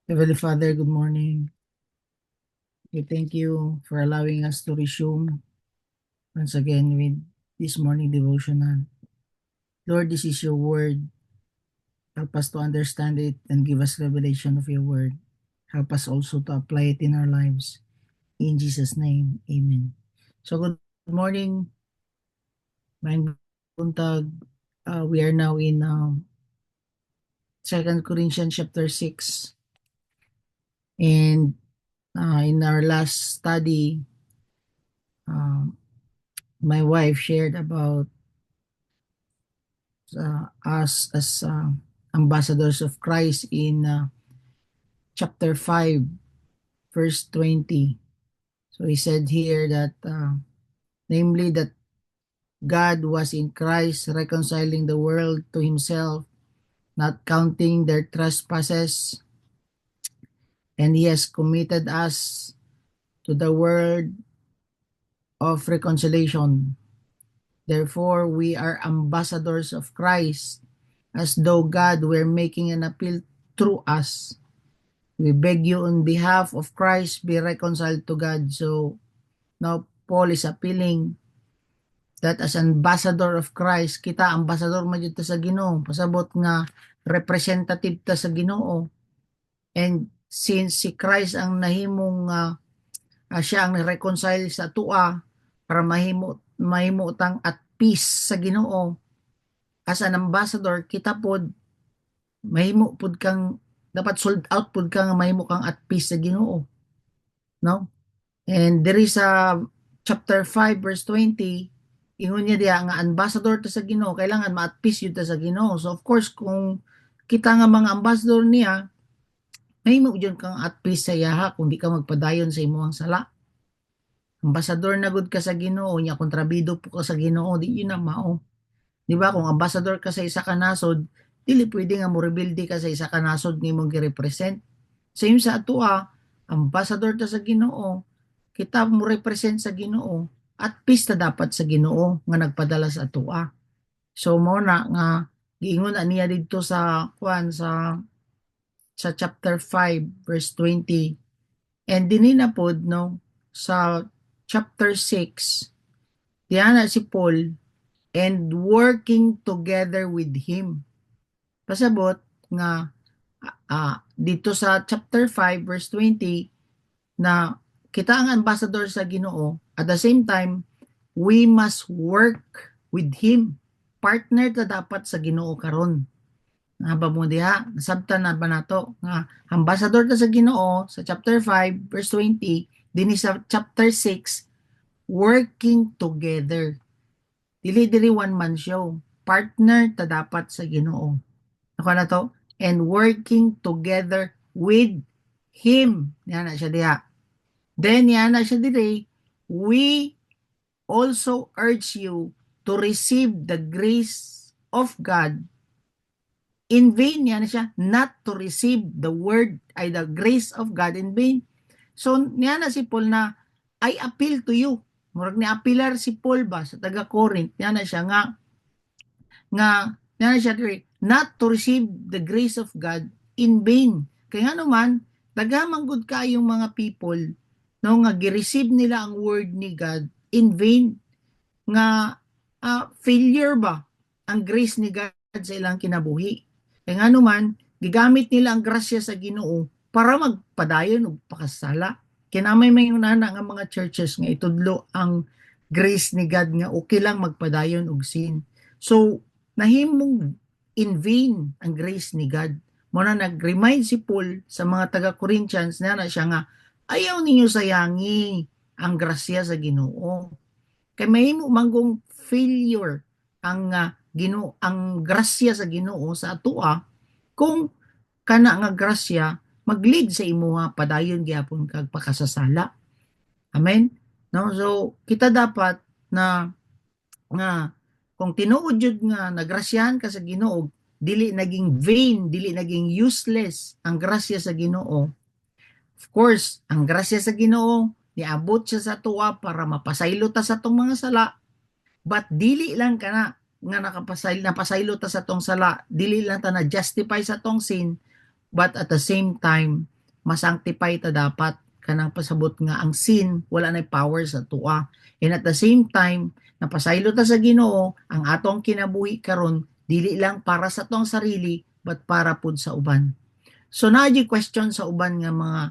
Heavenly Father, good morning. We thank you for allowing us to resume once again with this morning devotional. Lord, this is your word. Help us to understand it and give us revelation of your word. Help us also to apply it in our lives. In Jesus' name, amen. So good morning, Maayong buntag. We are now in 2 Corinthians chapter 6. And in our last study, um, my wife shared about us as ambassadors of Christ in chapter 5, verse 20. So he said here that, namely, that God was in Christ reconciling the world to himself, not counting their trespasses, and he has committed us to the word of reconciliation. Therefore, we are ambassadors of Christ, as though God were making an appeal through us. We beg you on behalf of Christ, be reconciled to God. So now Paul is appealing that as ambassador of Christ, kita ambassador man ta sa Ginoo, pasabot nga representative ta sa Ginoo. And since si Christ ang nahimong siya ang reconcile sa tua para mahimo tang at peace sa Ginoo, as an ambassador kita pod mahimo pod kang dapat sold out pod ka nga mahimo kang at peace sa Ginoo, no? And there is a chapter 5 verse 20, ingon niya diya nga ambassador ta sa Ginoo, kailangan ma-at peace yun ta sa Ginoo. So of course kung kita nga mga ambassador niya, mahimo jud kang at peace sa yaha kung di ka magpadayon sa imong sala. Ambassador na gud ka sa Ginoo, nya kontrabido po ka sa Ginoo, di yun na mao. Di ba kung ambassador ka sa isa ka nasod, dili pwede nga mo rebelde ka sa isa ka nasod ni mong gi-represent. Same sa ato ambassador ta sa Ginoo, kita mo represent sa Ginoo at peace ta dapat sa Ginoo nga nagpadala sa ato. So mo na nga giingon niya didto sa sa chapter 5 verse 20, and dinhi na pod no sa chapter 6 diyan na si Paul, and working together with him. Pasabot nga dito sa chapter 5 verse 20 na kita ang ambassador sa Ginoo, at the same time we must work with him. Partner ta dapat sa Ginoo karon. Naba mo diha, nasabtan na ba nato nga ambassador ta sa Ginoo sa chapter 5 verse 20, dinhi sa chapter 6 working together. Dili one man show. Partner ta dapat sa Ginoo. Ako na to, and working together with him. Yan na siya diha. Then yan na siya dire, we also urge you to receive the grace of God in vain. Yan na siya, not to receive the word, ay the grace of God in vain. So yan na si Paul na, I appeal to you. Murag ni apilar si Paul ba sa taga Corinth. Yan na siya nga yan na siya dire, not to receive the grace of God in vain. Kaya nga naman, dagamang good kayong mga people no nga gi-receive nila ang word ni God in vain, nga failure ba ang grace ni God sa ilang kinabuhi. Kaya nga naman, gigamit nila ang grasya sa Ginoo para magpadayon og pakasala. Kinamay may unana nga mga churches nga itudlo ang grace ni God nga okay lang magpadayon og sin. So nahimong in vain ang grace ni God. Muna nag-remind si Paul sa mga taga-Corinthians na siya nga, ayaw ninyo sayangi ang grasya sa Ginoo. Kay mahimo manggong failure ang Ginoo, ang grasya sa Ginoo sa atua kung kana nga grasya mag-lead sa imuha padayon gyapon kag pakasasala. Amen. No, so kita dapat na nga kung tinuod jud nga nagrasyahan ka sa Ginoo, dili naging vain, dili naging useless ang grasya sa Ginoo. Of course, ang grasya sa Ginoo niabot siya sa tuwa para mapasaylo ta sa tong mga sala, but dili lang kana nga napasaylo ta sa tong sala, dili lang ta na justify sa tong sin, but at the same time masanctify ta dapat kanang pasabot nga ang sin wala na power sa tua. And at the same time, napasaylo ta sa Ginoo ang atong kinabuhi karon dili lang para sa tong sarili but para pud sa uban. So naji question sa uban nga mga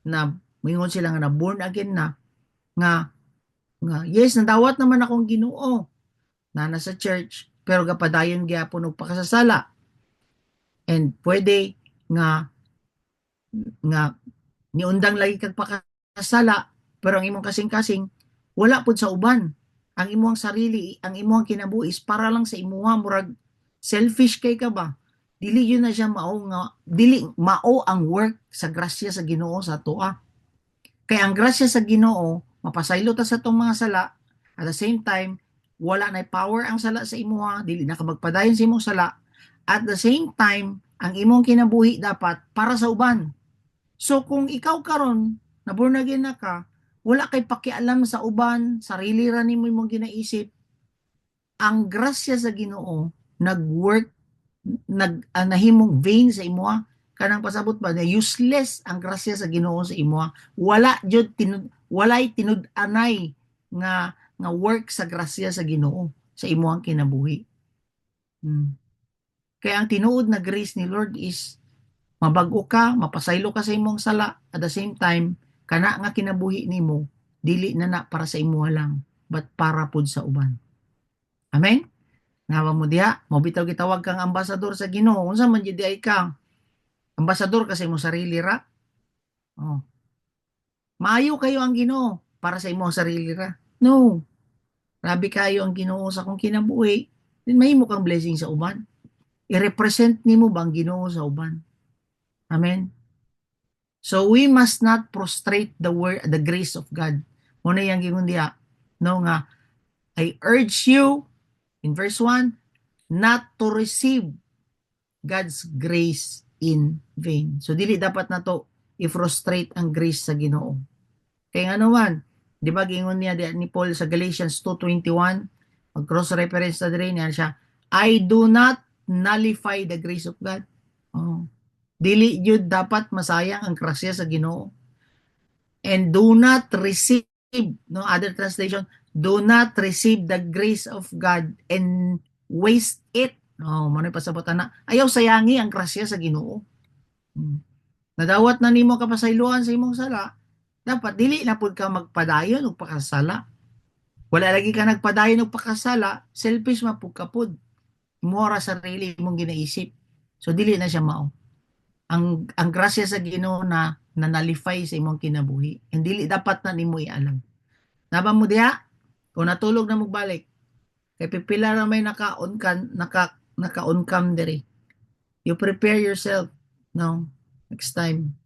na mingon sila nga na born again na nga yes nadawat naman akong Ginoo na nasa church pero gapadayon gyapon og pakasasala and pwede nga niundang lagi kag pakasala pero ang imong kasing-kasing wala pud sa uban. Ang imong sarili, ang imong kinabuhi is para lang sa imuha murag selfish kay ka ba? Dili yun na siya mao nga dili mao ang work sa grasya sa Ginoo sa atoa. Kay ang grasya sa Ginoo mapasaylo ta sa tong mga sala at the same time wala na power ang sala sa imuha, dili na ka magpadayon sa imong sala. At the same time, ang imong kinabuhi dapat para sa uban. So kung ikaw karon na born again na ka, wala kay pakialam sa uban, sarili ra nimo imong ginaisip. Ang grasya sa Ginoo nag-work nahimong vain sa imuha kanang pasabot ba na useless ang grasya sa Ginoo sa imuha. Walay tinud-anay nga work sa grasya sa Ginoo sa imuhang kinabuhi. Kaya ang tinuod na grace ni Lord is mabag-o ka, mapasaylo ka sa imong sala, at the same time, kana nga kinabuhi nimo, dili na para sa imuha lang, but para pud sa uban. Amen? Nga mo diha, mobitaw gitawag kang ambasador sa Ginoo. Unsa man jud ay kang ambasador kasi mo sarili ra. Oh. Maayo kayo ang Ginoo para sa imong sarili ra. No. Grabe kayo ang Ginoo sa akong kinabuhi. Then mahimo kang blessing sa uban. I-represent nimo ba ang Ginoo sa uban? Amen. So we must not prostrate the grace of God. Muna yang gingon diha, no nga I urge you in verse 1 not to receive God's grace in vain. So dili dapat nato i-frustrate ang grace sa Ginoo. Kay nga naman, di ba gingon niya ni Paul sa Galatians 2:21, mag-cross reference na dire niya siya, I do not nullify the grace of God. Oh. Dili jud dapat masayang ang grasya sa Ginoo. And do not receive, no other translation, do not receive the grace of God and waste it. Oh, mano pasabot na. Ayaw sayangi ang grasya sa Ginoo. Nadawat na nimo kapasayloan sa imong sala, dapat dili na pud ka magpadayon og pakasala. Wala lagi ka nagpadayon og pakasala, selfish mapud ka pud. Mora sarili mong ginaisip. So dili na siya mao. Ang grasya sa Ginoo na nanalify sa imong kinabuhi. And dili dapat na nimo ialam. Naba mo diha, kung natulog na magbalik, kay pipila na may naka-on cam diri. You prepare yourself, no? Next time,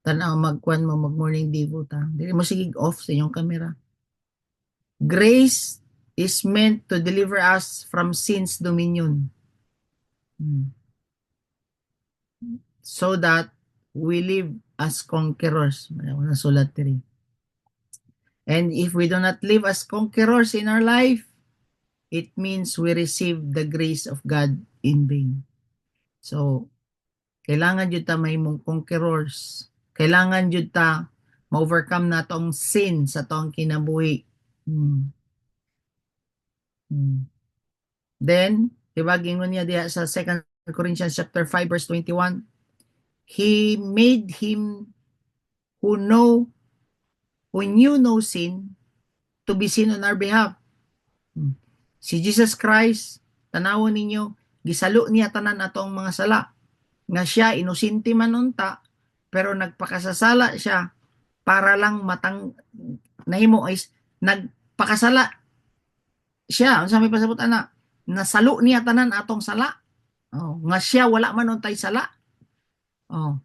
tanaw magkuan mo, mag-morning devo ta. Dili mo sige off sa inyong camera. Grace is meant to deliver us from sin's dominion. So that we live as conquerors. Nasulat diri. And if we do not live as conquerors in our life, it means we receive the grace of God in vain. So, kailangan jud ta mahimong conquerors. Kailangan jud ta ma-overcome na tong sin sa tong kinabuhi. Then, diba gingon niya diha sa 2 Corinthians chapter 5 verse 21, He made him who knew no sin to be sin on our behalf. Si Jesus Christ, tanawon ninyo, gisalo niya tanan atong mga sala. Nga siya, inusinti man unta, pero nagpakasasala siya para lang nahimo is, nagpakasala siya. Ang sabi pasabot ana, nasalo niya tanan atong sala. Oh, nga siya, wala man untay sala. Oh,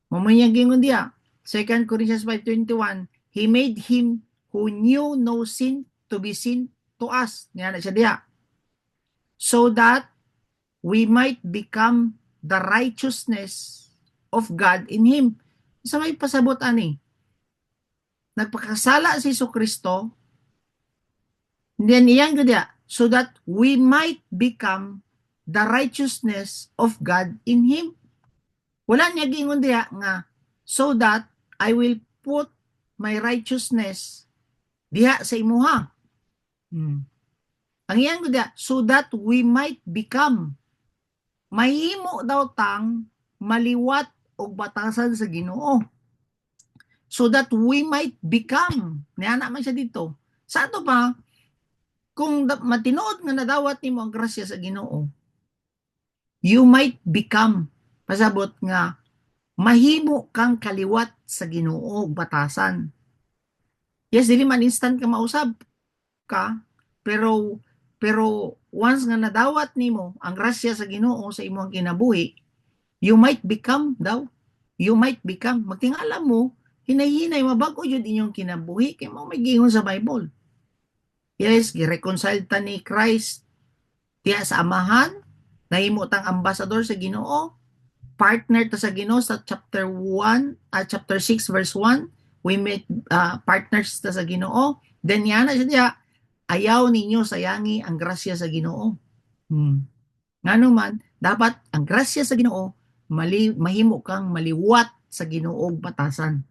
mamanyang gingon diya, 2 Corinthians 5:21, He made him who knew no sin to be sin to us. Yan na siya diya. So that we might become the righteousness of God in Him. Sa may pasabot ani, nagpakasala si Jesucristo, then iyan ko diya, so that we might become the righteousness of God in Him. Wala niya gingon diya nga so that I will put my righteousness diha sa imuha. Ang iyang diha, so that we might become, mahimo daw tang maliwat og batasan sa Ginoo. So that we might become, niya naman siya dito. Sa ato pa, kung matinuod nga nadawat nimo ang grasya sa Ginoo, you might become, pasabot nga mahimo kang kaliwat sa Ginoo batasan. Yes, dili man instant ka mausab ka, pero once nga nadawat nimo ang grasya sa Ginoo sa imong kinabuhi, you might become daw. You might become. Magtingala mo, hinay-hinay mabago jud inyong kinabuhi kay mo may gingon sa Bible. Yes, gi-reconcile ta ni Christ diya sa amahan, nahimo tang ambassador sa Ginoo, partner ta sa Ginoo sa chapter 1, chapter 6 verse 1, we make partners ta sa Ginoo. Then yana siya diya, ayaw ninyo sayangi ang grasya sa Ginoo. Ngano man, dapat ang grasya sa Ginoo mahimo kang maliwat sa Ginoo batasan.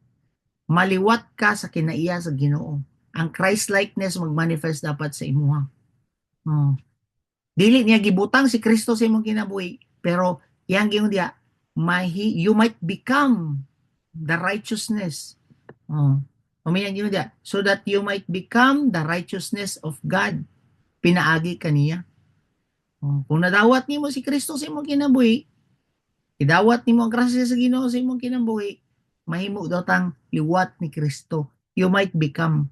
Maliwat ka sa kinaiya sa Ginoo. Ang Christ-likeness magmanifest dapat sa imuha. Dili niya gibutang si Kristo sa imong kinabuhi, pero yang gingon diya, you might become the righteousness. Umiyan gingon diya, so that you might become the righteousness of God. Pinaagi kaniya. Kung nadawat nimo si Kristo sa imong kinabuhi, idawat nimo ang grasya sa Ginoo sa imong kinabuhi, mahimo daw tang liwat ni Kristo. You might become.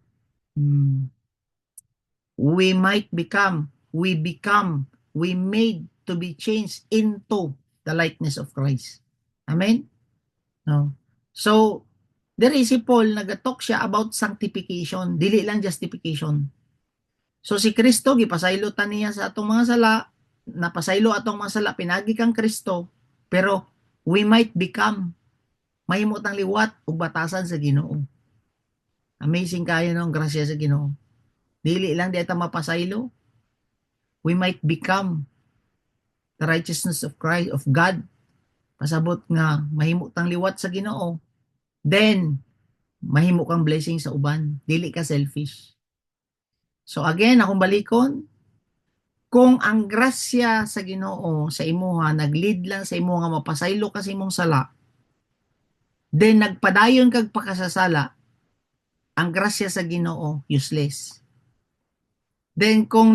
We might become. We become. We made to be changed into the likeness of Christ. Amen? No. So, diri si Paul nagatalk siya about sanctification, dili lang justification. So si Kristo gipasaylo ta niya sa atong mga sala, napasaylo atong mga sala pinagi kang Kristo, pero we might become, mahimo tang liwat ug batasan sa Ginoo. Amazing kayo no ang grasya sa Ginoo. Dili lang di ta mapasaylo, we might become the righteousness of Christ, of God. Pasabot nga mahimo tang liwat sa Ginoo. Then mahimo kang blessing sa uban, dili ka selfish. So again, akong balikon, kung ang grasya sa Ginoo sa imuha nag-lead lang sa imo nga mapasaylo ka sa imong sala, then nagpadayon kag pakasasala, ang grasya sa Ginoo useless. Then kung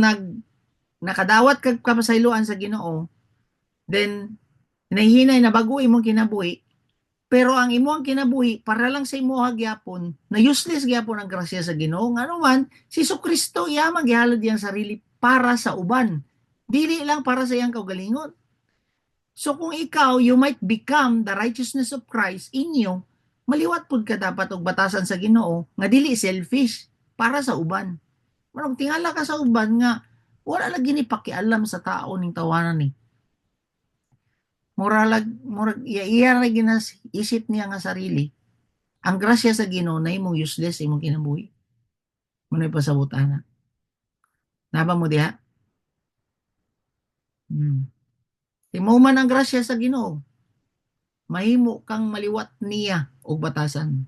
nakadawat kag kapasayloan sa Ginoo, then hinahinay na bago imong kinabuhi, pero ang imong kinabuhi para lang sa imo gyapon, na useless gyapon ang grasya sa Ginoo. Ngano man si Kristo iya maghihalad yang sarili para sa uban, dili lang para sa iyang kaugalingon. So kung ikaw, you might become the righteousness of Christ in you, maliwat pud ka dapat og batasan sa Ginoo nga dili selfish para sa uban. Manong tingala ka sa uban nga wala lagi ni pakialam sa tao ning tawanan ni. Murag iya ra ginas isip niya nga sarili. Ang grasya sa Ginoo na imong useless imong kinabuhi. Manoy pasabutan na. Naba mo diha? Timo man ang grasya sa Ginoo, mahimo kang maliwat niya og batasan.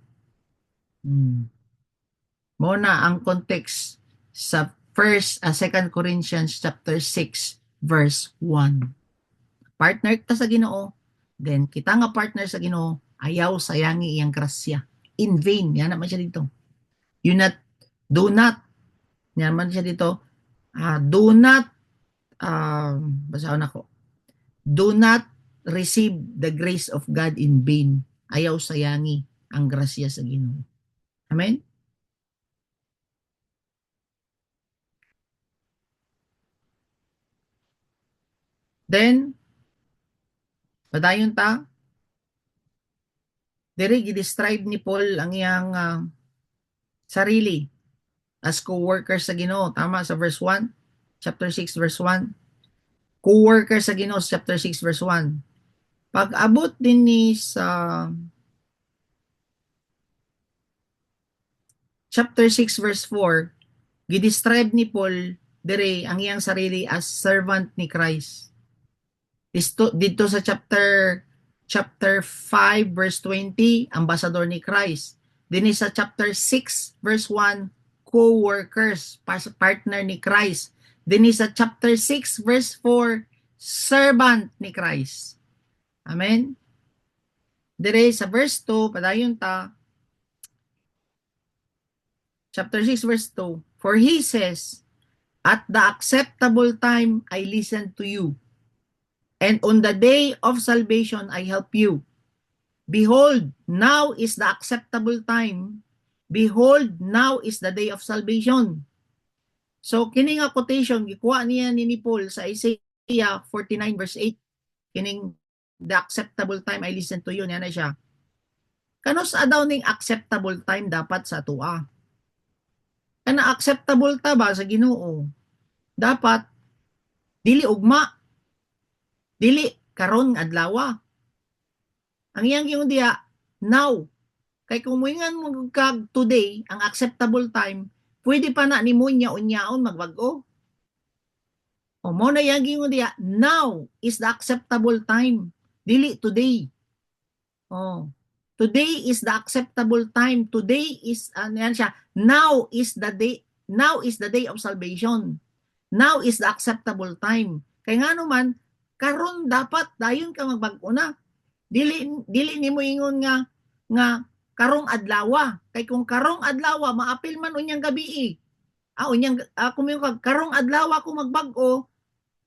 Mo na ang context sa 2 Corinthians chapter 6 verse 1. Partner ta sa Ginoo, then kita nga partner sa Ginoo, ayaw sayangi iyang grasya. In vain, yan naman siya dito. Do not, yan naman siya dito, do not, basahin ako, do not receive the grace of God in vain. Ayaw sayangi ang grasya sa Ginoo. Amen? Then, padayon ta, diri gi-describe ni Paul ang iyang sarili as co-worker sa Ginoo. Tama sa verse 1, chapter 6 verse 1. Co-worker sa Ginoo chapter 6 verse 1. Pag abot din ni sa chapter 6 verse 4, gi-describe ni Paul diri ang iyang sarili as servant ni Christ. Dito sa chapter chapter 5 verse 20, ambassador ni Christ. Dinhi sa chapter 6 verse 1, co-workers, partner ni Christ. Dinhi sa chapter 6 verse 4, servant ni Christ. Amen. Dire sa verse 2, padayon ta, chapter 6 verse 2, for he says, at the acceptable time I listen to you, and on the day of salvation I help you. Behold, now is the acceptable time. Behold, now is the day of salvation. So, kini nga quotation, gikuha niya ni Paul sa Isaiah 49 verse 8. Kining, the acceptable time I listen to you. Yan na siya. Kano sa daw ning acceptable time dapat sa atua? Kana acceptable ta ba sa Ginoo? Dapat, dili ugma. Dili, karon adlaw. Ang iyang yung diya, now. Kay kung muingan mo kag today, ang acceptable time, pwede pa na ni mo niya unyaon magbago. O mo na yang gingon diya, now is the acceptable time. Dili today. Oh. Today is the acceptable time. Today is ano siya, now is the day. Now is the day of salvation. Now is the acceptable time. Kay nga naman, karon dapat dayon ka magbago na. Dili nimo ingon nga karong adlaw. Kay kung karong adlaw maapil man unyang gabi. Unyang kung karong adlaw ako magbag-o,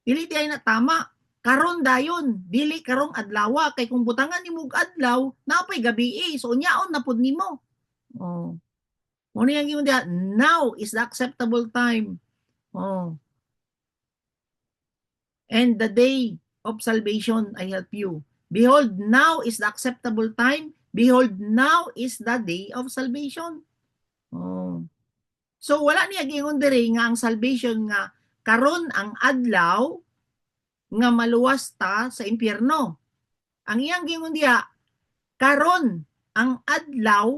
dili di na tama. Karon dayon, dili karong adlaw. Kay kung butangan nimo adlaw, napay gabi. So unyaon na pud nimo. Oh. Mo yang ingon diha, now is the acceptable time. Oh. And the day of salvation I help you. Behold, now is the acceptable time. Behold, now is the day of salvation. Oh. So, wala niya gingon diri nga ang salvation nga karon ang adlaw nga maluwas ta sa impyerno. Ang iyang gingon diha, karon ang adlaw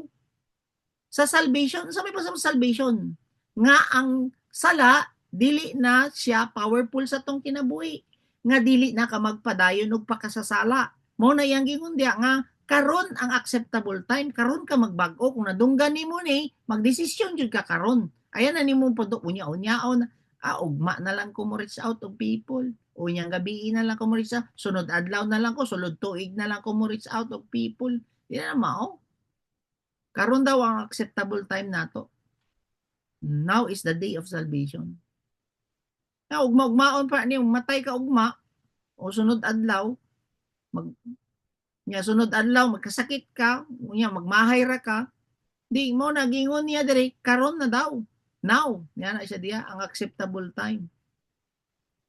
sa salvation. Sa may pa sa salvation nga ang sala dili na siya powerful sa tong kinabuhi. Nga dili na ka magpadayon og pakasasala. Mao na yang gingon diha nga karon ang acceptable time, karon ka magbag-o. Kung nadunggan nimo ni, magdesisyon jud ka karon. Ayan na nimo pud unya-unyaon, ugma na lang ko mo reach out of people. Unyang gabi na lang ko mo reach out. Sunod adlaw na lang ko, sulod tuig na lang ko mo reach out of people. Di na mao. Karon daw ang acceptable time nato. Now is the day of salvation. Ugma-ugmaon pa niyo, matay ka ugma, o sunod adlaw, sunod adlaw, magkasakit ka, magmahay ra ka, di mo nagingon niya dire, karon na daw. Now, yan na siya diya, ang acceptable time.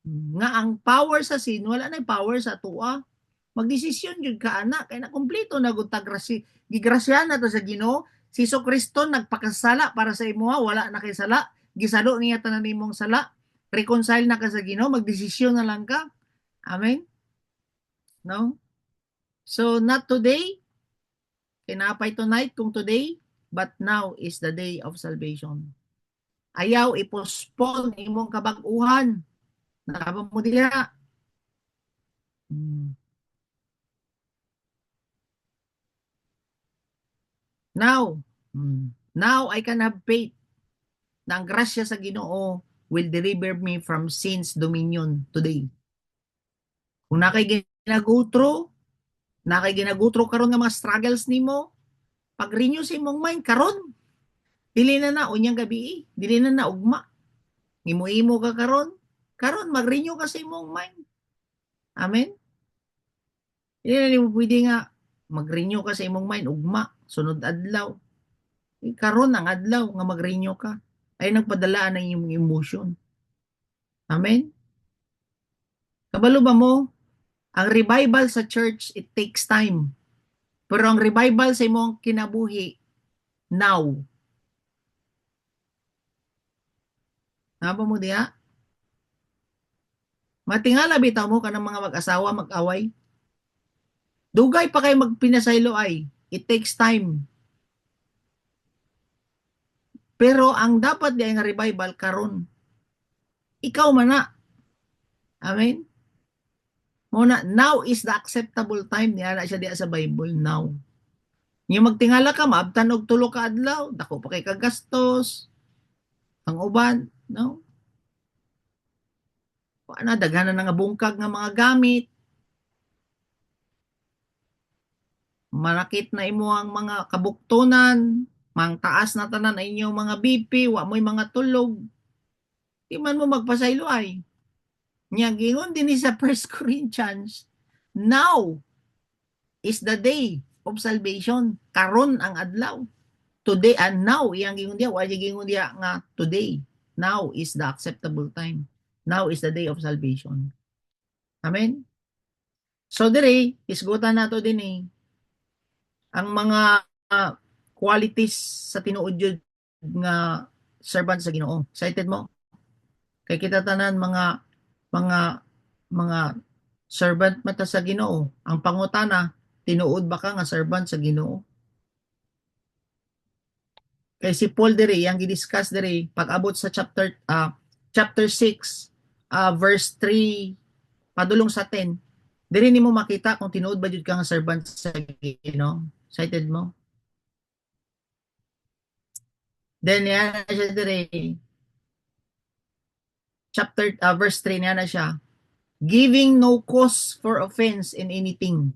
Nga ang power sa sin, wala na power sa tuwa. Magdesisyon jud ka anak, kay na kumpleto na gud gigrasya na to sa Ginoo. Si Kristo nagpakasala para sa imo, wala na kay sala. Gisalo niya tanan nimong sala. Reconcile na ka sa Ginoo, magdesisyon na lang ka. Amen. No? So not today, kinapay tonight kung today, but now is the day of salvation. Ayaw i-postpone imong kabag-uhan. Nakaba mo diha. Now I can have faith na ang grasya sa Ginoo will deliver me from sin's dominion today. Kung nakay ginagutro karon nga mga struggles nimo, pag-renew sa imong mind karon. Dili na unyang gabi, dili na ugma. Imo ka karon mag-renew ka sa imong mind. Amen. Dili na nimo pwede nga mag-renew ka sa imong mind ugma, sunod adlaw. Karon ang adlaw nga mag-renew ka ay nagpadala ng iyong emotion. Amen? Kabalo ba mo? Ang revival sa church, it takes time. Pero ang revival sa imong kinabuhi, now. Napa mo diha? Matingala bitaw mo kanang mga mag-asawa mag-away. Dugay pa kay magpinasaylo ay. It takes time. Pero ang dapat di nga revival karon. Ikaw man na. Amen? Muna, now is the acceptable time niya na siya diya sa Bible, now. Yung magtingala ka, maabtan og tulo ka adlaw, dako pa kay kagastos, ang uban, no? Paano, daghanan na nga bungkag nga mga gamit, marakit na imo ang mga kabuktunan, mang taas na tanan ang inyong mga BP, wa mo'y mga tulog, di man mo magpasaylo ay. Nya gingon din sa First Corinthians, now is the day of salvation. Karon ang adlaw. Today and now, iyang gingon diya, wala gingon diya nga today. Now is the acceptable time. Now is the day of salvation. Amen? So dire, isgutan nato din ang mga qualities sa tinuod jud nga servant sa Ginoo. Excited mo? Kay kita tanan mga mga servant mata sa Ginoo. Ang pangutana, tinuod ba ka nga servant sa Ginoo? Kay si Paul diri yang gidiscuss diri pag-abot sa chapter 6 verse 3 padulong sa 10. Diri nimo makita kung tinuod ba jud ka nga servant sa Ginoo. Excited mo? Then yan na siya diri chapter verse 3 niya na siya. Giving no cause for offense in anything,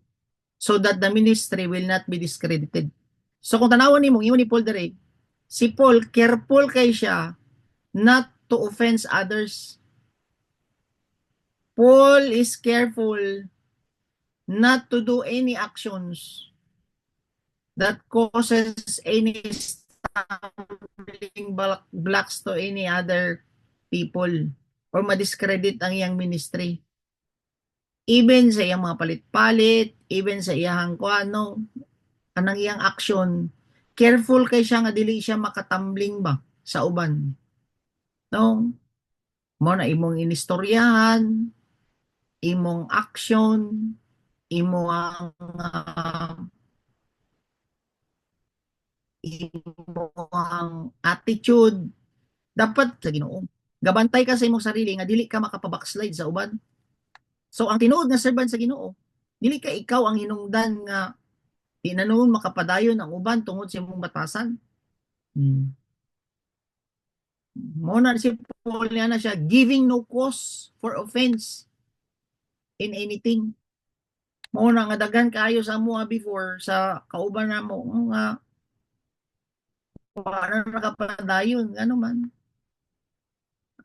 so that the ministry will not be discredited. So kung tanawon nimo, ingon ni Paul diri, si Paul careful kay siya not to offense others. Paul is careful not to do any actions that causes any stumbling blocks to any other people or madiscredit ang iyang ministry. Even sa iyang mga palit-palit, even sa iyang kuano, anang iyang action, careful kay siya nga dili siya makatambling ba sa uban. No? Mo na imong inistoryahan, imong action, imo ang attitude dapat sa Ginoo. Gabantay ka sa imong sarili nga dili ka makapabackslide sa uban. So ang tinuod nga servant sa Ginoo, dili ka ikaw ang hinungdan nga di na noon makapadayon ang uban tungod sa imong batasan. Mo na si Paul na siya, giving no cause for offense in anything. Mo na nga daghan kaayo sa mo before sa kauban na mo nga para nakapadayon ano man.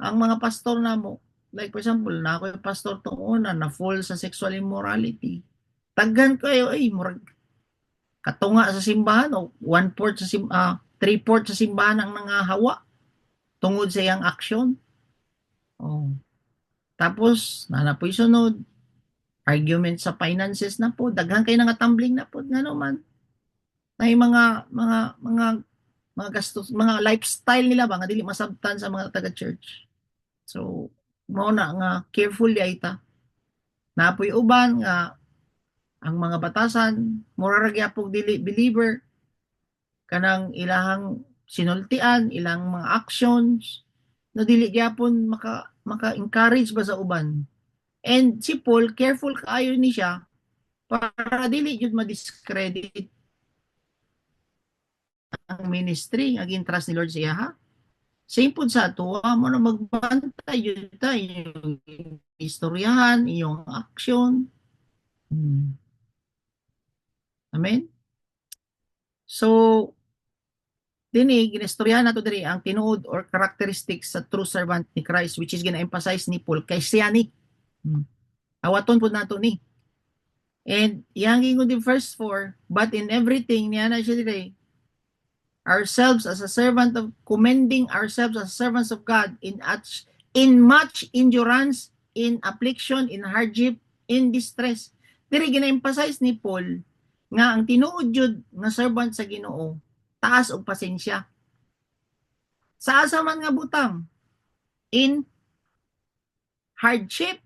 Ang mga pastor na mo, like for example, na ako yung pastor tong una na full sa sexual immorality. Taghan kayo ay murag katunga sa simbahan o 1/4 sa 3/4 sa simbahan ang nangahawa tungod sa iyang aksyon. Oh. Tapos nanapoy sunod argument sa finances na po, daghan kay nga tumbling na po ngano man. May mga gastos, mga lifestyle nila ba nga dili masabtan sa mga taga-church. So mao na nga careful ay ta. Napoy uban nga ang mga batasan mura ra gyapon dili believer kanang ilahang sinultian, ilang mga actions na dili gyapon maka-encourage ba sa uban. And si Paul, careful kaayo ni siya para dili jud ma-discredit ang ministry nga gintrust ni Lord sa iya ha. Same po sa ato, mo na magbantay yun tayo, yung istoryahan, yung action. Amen? So, dini, ginistoryahan nato diri ang tinuod or characteristics sa true servant ni Christ which is gina-emphasize ni Paul kay siya ni. Awaton po nato ni. And yang ingon di verse 4, but in everything niya na siya diri, ourselves as a servant of commending ourselves as servants of God in much endurance, in affliction, in hardship, in distress. Diri gina-emphasize ni Paul nga ang tinuod jud nga servant sa Ginoo taas og pasensya. Sa asa man nga butang, in hardship,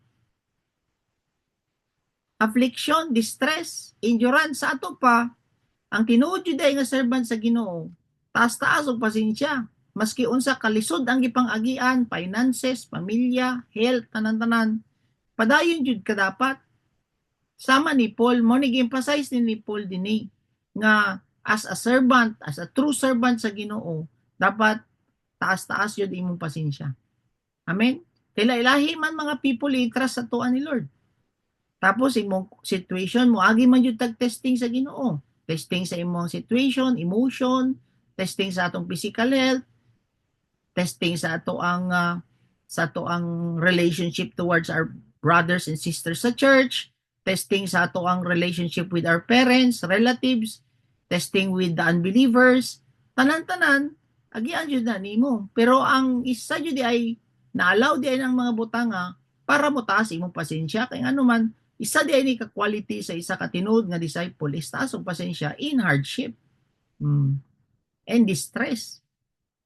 affliction, distress, endurance, sa ato pa ang tinuod jud nga servant sa Ginoo taas-taas og pasensya maski unsa kalisod ang gipang-agian, finances, pamilya, health, tanan-tanan, padayon jud ka dapat Sama ni Paul, mo nag-emphasize ni Paul dinhi nga as a servant, as a true servant sa Ginoo, dapat taas-taas yun imong pasensya. Amen? Kaya ilahi man mga people i-trust sa tuan ni Lord. Tapos imong situation mo agi man jud tag testing sa Ginoo. Testing sa imong situation, emotion, testing sa atong physical health, testing sa ato ang relationship towards our brothers and sisters sa church, testing sa ato ang relationship with our parents, relatives, testing with the unbelievers, tanan-tanan agian jud na nimo. Pero ang isa jud ay na-allow di ay ng mga butanga para mo taas imong pasensya kay ano man isa di ay ni ka quality sa isa ka tinuod nga disciple is taas og pasensya in hardship. And distress.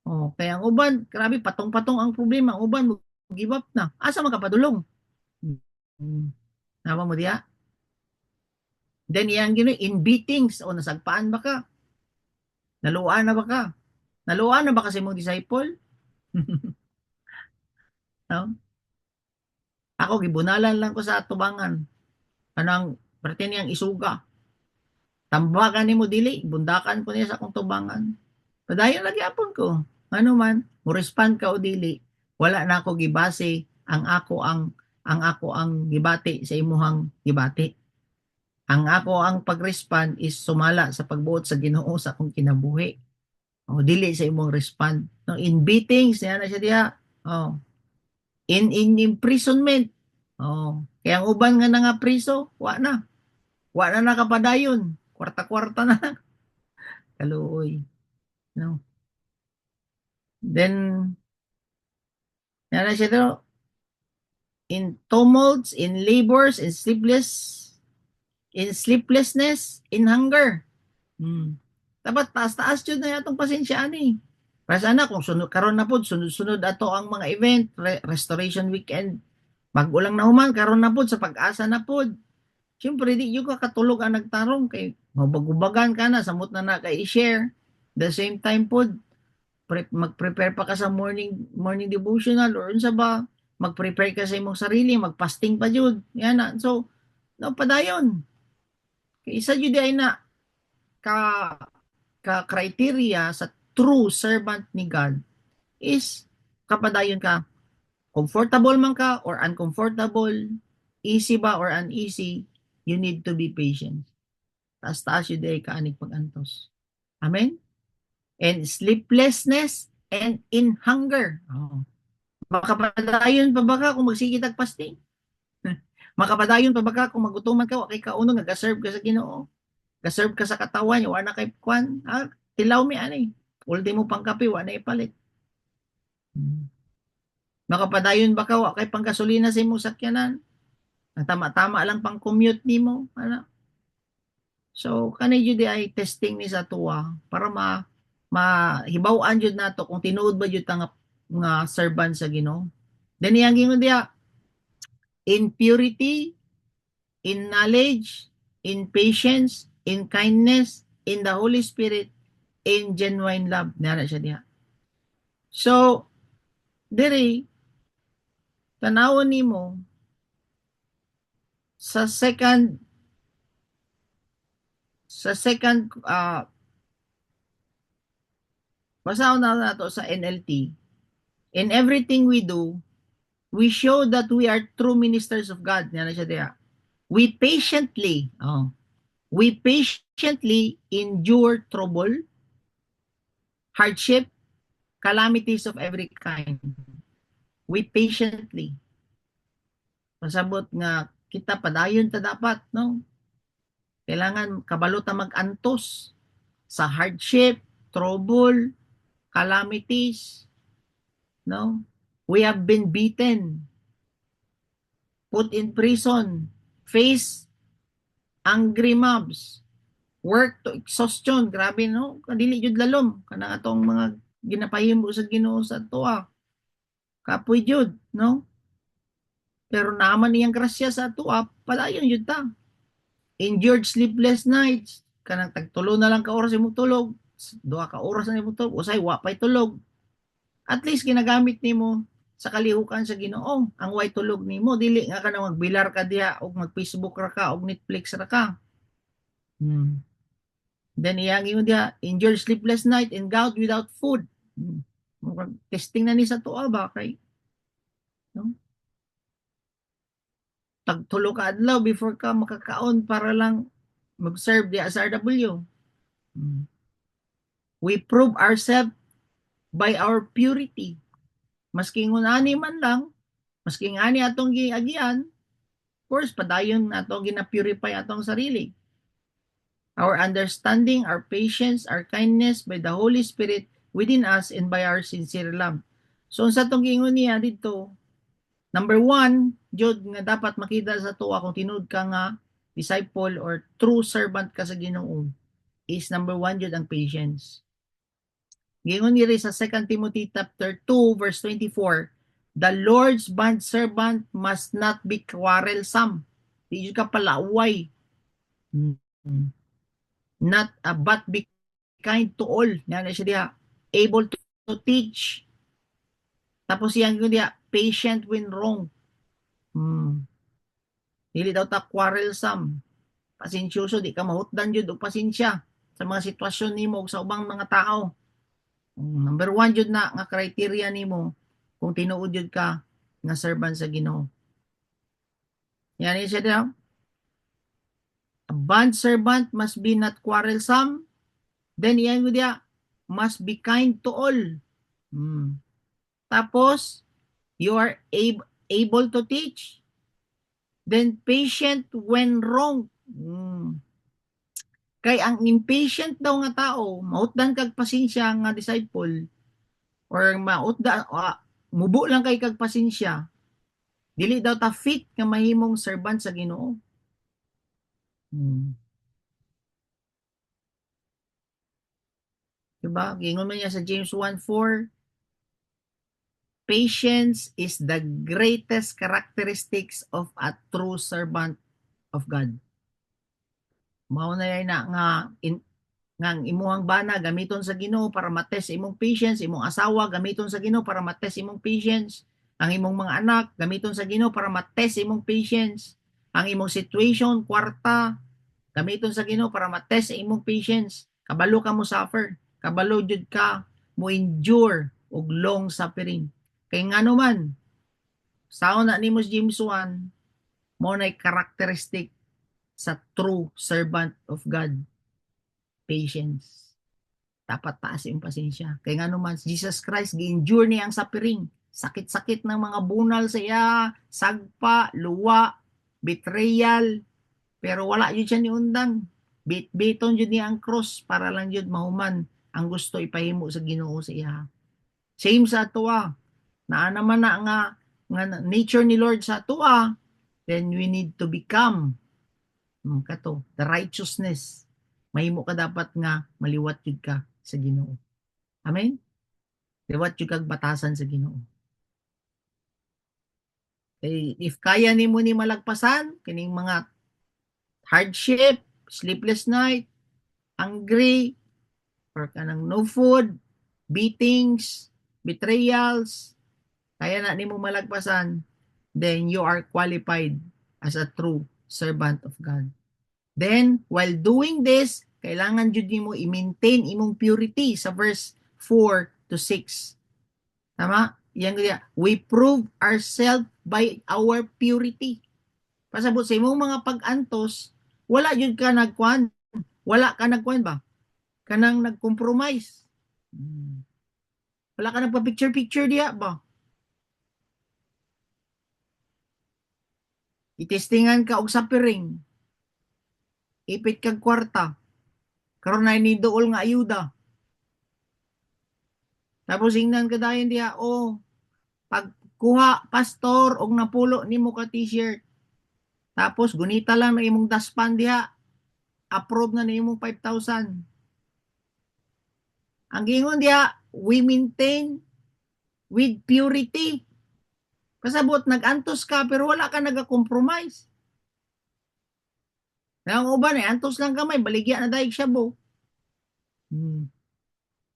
Oh, kaya ang uban, grabe patong-patong ang problema. Ang uban, give up na. Asa makapadulong? Hmm. Nama mo diya? Then yang gino, in beatings, o nasagpaan ba ka? Naluan na ba ka? Naluan na ba kasi mong disciple? No? Ako, gibunalan lang ko sa tubangan. Kanang, parte niyang isuga. Tambakan ni mo dili, bundakan ko niya sa akong tubangan. Padayon lagi apon ko. Ano man, mo respond ka o dili, wala na ako gibase ang ako ang gibati sa imuhang gibati. Ang ako ang pag-respond is sumala sa pagbuot sa Ginoo sa akong kinabuhi. O dili sa imong respond. No, in beatings, yan na siya diha. Oh, in imprisonment. Oh, kaya ang uban nga na nga priso, wa na. Wa na nakapadayon. Kwarta-kwarta na. Kaluoy. No. Then, yan na siya daw, in tumults, in labors, in sleeplessness, in hunger. Dapat taas-taas jud na yatong pasensya ani. Para sana kung sunod karon na pod sunod-sunod ato ang mga event, restoration weekend. Mag-ulang na human karon na pod sa pag-asa na pod. Siyempre di yung kakatulog ang nagtarong kay mabagubagan ka na samot na kay i-share. The same time pod mag-prepare pa ka sa morning devotional or unsa ba mag-prepare ka sa imong sarili, mag-fasting pa jud. Yan na. So, no padayon. Kay isa jud ay na ka criteria sa true servant ni God is kapadayon ka, comfortable man ka or uncomfortable, easy ba or uneasy, you need to be patient. Taas-taas yun day kaanig pag-antos. Amen? And sleeplessness and in hunger. Oh. Makapadayon pa ba ka kung magsigit ag fasting? Makapadayon pa ba ka kung magutuman ka, kay kauno, nag-serve ka sa Ginoo? Gaserve ka sa katawan, wala na kay kwan, tilaw mi ani. Ultimo pang kape, wala na ipalit. Makapadayon ba ka, wa kay panggasolina sa imong sakyanan? Ang tama-tama lang pang commute nimo, ano? So, kanay jud ay testing ni sa tuwa para mahibaw-an jud nato kung tinuod ba jud ta nga servant sa Ginoo. Then iyang gingon diya, in purity, in knowledge, in patience, in kindness, in the Holy Spirit, in genuine love. Nara siya diha. So, diri, tanawon nimo sa second basaon na nato sa NLT. In everything we do, we show that we are true ministers of God. Nara siya diha. We patiently endure trouble, hardship, calamities of every kind. We patiently. Pasabot nga kita padayon ta dapat, no? Kailangan kabalo ta mag-antos sa hardship, trouble, calamities, no? We have been beaten, put in prison, face angry mobs, work to exhaustion. Grabe, no? Kadili jud lalom kanang atong mga ginapahimo sa Ginoo sa tuwa. Kapoy jud, no? Pero naman niyang grasya sa tuwa, padayon jud ta. Endured sleepless nights, kanang tagtulo na lang ka oras imong tulog, duha ka oras na imong tulog, usay wa pay tulog. At least ginagamit nimo sa kalihukan sa Ginoo. Ang way tulog nimo dili nga ka na magbilar ka diha og mag-Facebook ra ka og Netflix ra ka. Hmm. Then iyang ingon diha, endure sleepless night and gout without food. Hmm. Testing na ni sa tuwa ba kay no? Tagtulo ka adlaw before ka makakaon para lang mag-serve di sa RW. Hmm. We prove ourselves by our purity. Maski ingon ani man lang, maski ngani atong giagian, of course padayon atong gina-purify atong sarili. Our understanding, our patience, our kindness by the Holy Spirit within us and by our sincere love. So sa itong gingon niya dito, number one, jud nga dapat makita sa tuwa kung tinud ka nga disciple or true servant ka sa Ginoo is number one jud ang patience. Gingon ni sa 2 Timothy chapter 2 verse 24, the Lord's bond servant must not be quarrelsome. Di jud ka palaaway. Not but be kind to all. Yan siya diya, able to teach. Tapos yan ko diya, patient when wrong. Dili daw ta quarrelsome. Pasensyoso, di ka mahutdan jud og pasensya sa mga sitwasyon nimo sa ubang mga tao. Number one jud na nga criteria nimo kung tinuod jud ka nga servant sa Ginoo. Yan siya diya. A bond servant must be not quarrelsome. Then yan ko diya, must be kind to all. Tapos, you are able to teach. Then, patient when wrong. Kay ang impatient daw nga tao, mautdan kag pasensya nga disciple, or mubo lang kay kag pasensya, dili daw ta fit nga mahimong servant sa Ginoo. Diba? Gingon man niya sa James 1:4, patience is the greatest characteristics of a true servant of God. Mao na yan na nga nga imuhang bana gamiton sa Ginoo para matest imong patience, imong asawa gamiton sa Ginoo para matest imong patience, ang imong mga anak gamiton sa Ginoo para matest imong patience, ang imong situation, kwarta gamiton sa Ginoo para matest imong patience. Kabalo ka mo suffer, kabalo jud ka mo endure og long suffering. Kay ngano man, saon na nimo James 1, mo nay characteristic sa true servant of God, patience. Dapat taas yung pasensya. Kay ngano man, Jesus Christ, gi-endure niya ang suffering. Sakit-sakit ng mga bunal sa iya, sagpa, luwa, betrayal, pero wala yun siya ni undang. Biton yun niya ang cross para lang yun mahuman ang gusto ipahimo sa Ginoo sa iya. Same sa atua. Naa naman na nga nature ni Lord sa atua, then we need to become kato, the righteousness. Mahimo ka dapat nga maliwat yun ka sa Ginoo. Amen? Liwat yun kag batasan sa Ginoo. If kaya nimo ni malagpasan kining mga hardship, sleepless night, hungry, or kanang no food, beatings, betrayals, kaya na nimo malagpasan, then you are qualified as a true servant of God. Then, while doing this, kailangan jud nimo i-maintain imong purity sa verse 4 to 6. Tama? Yan kaya, we prove ourselves by our purity. Pasabot sa imong mga pag-antos, wala jud ka nagkuan. Wala ka nagkuan ba? Kanang nag-compromise. Wala ka nagpa-picture-picture diya ba? Itestingan ka og suffering. Ipit kag kwarta. Karon na ni dool nga ayuda. Tapos ingnan ka dayon diya, pagkuha pastor og napulo nimo ka t-shirt. Tapos gunita lang na imong daspan diha. Approve na imong 5,000. Ang gingon diha, we maintain with purity. Kasabot nag-antos ka pero wala ka naga-compromise. Ang uban antos lang kamay, baligya na daig siya bo.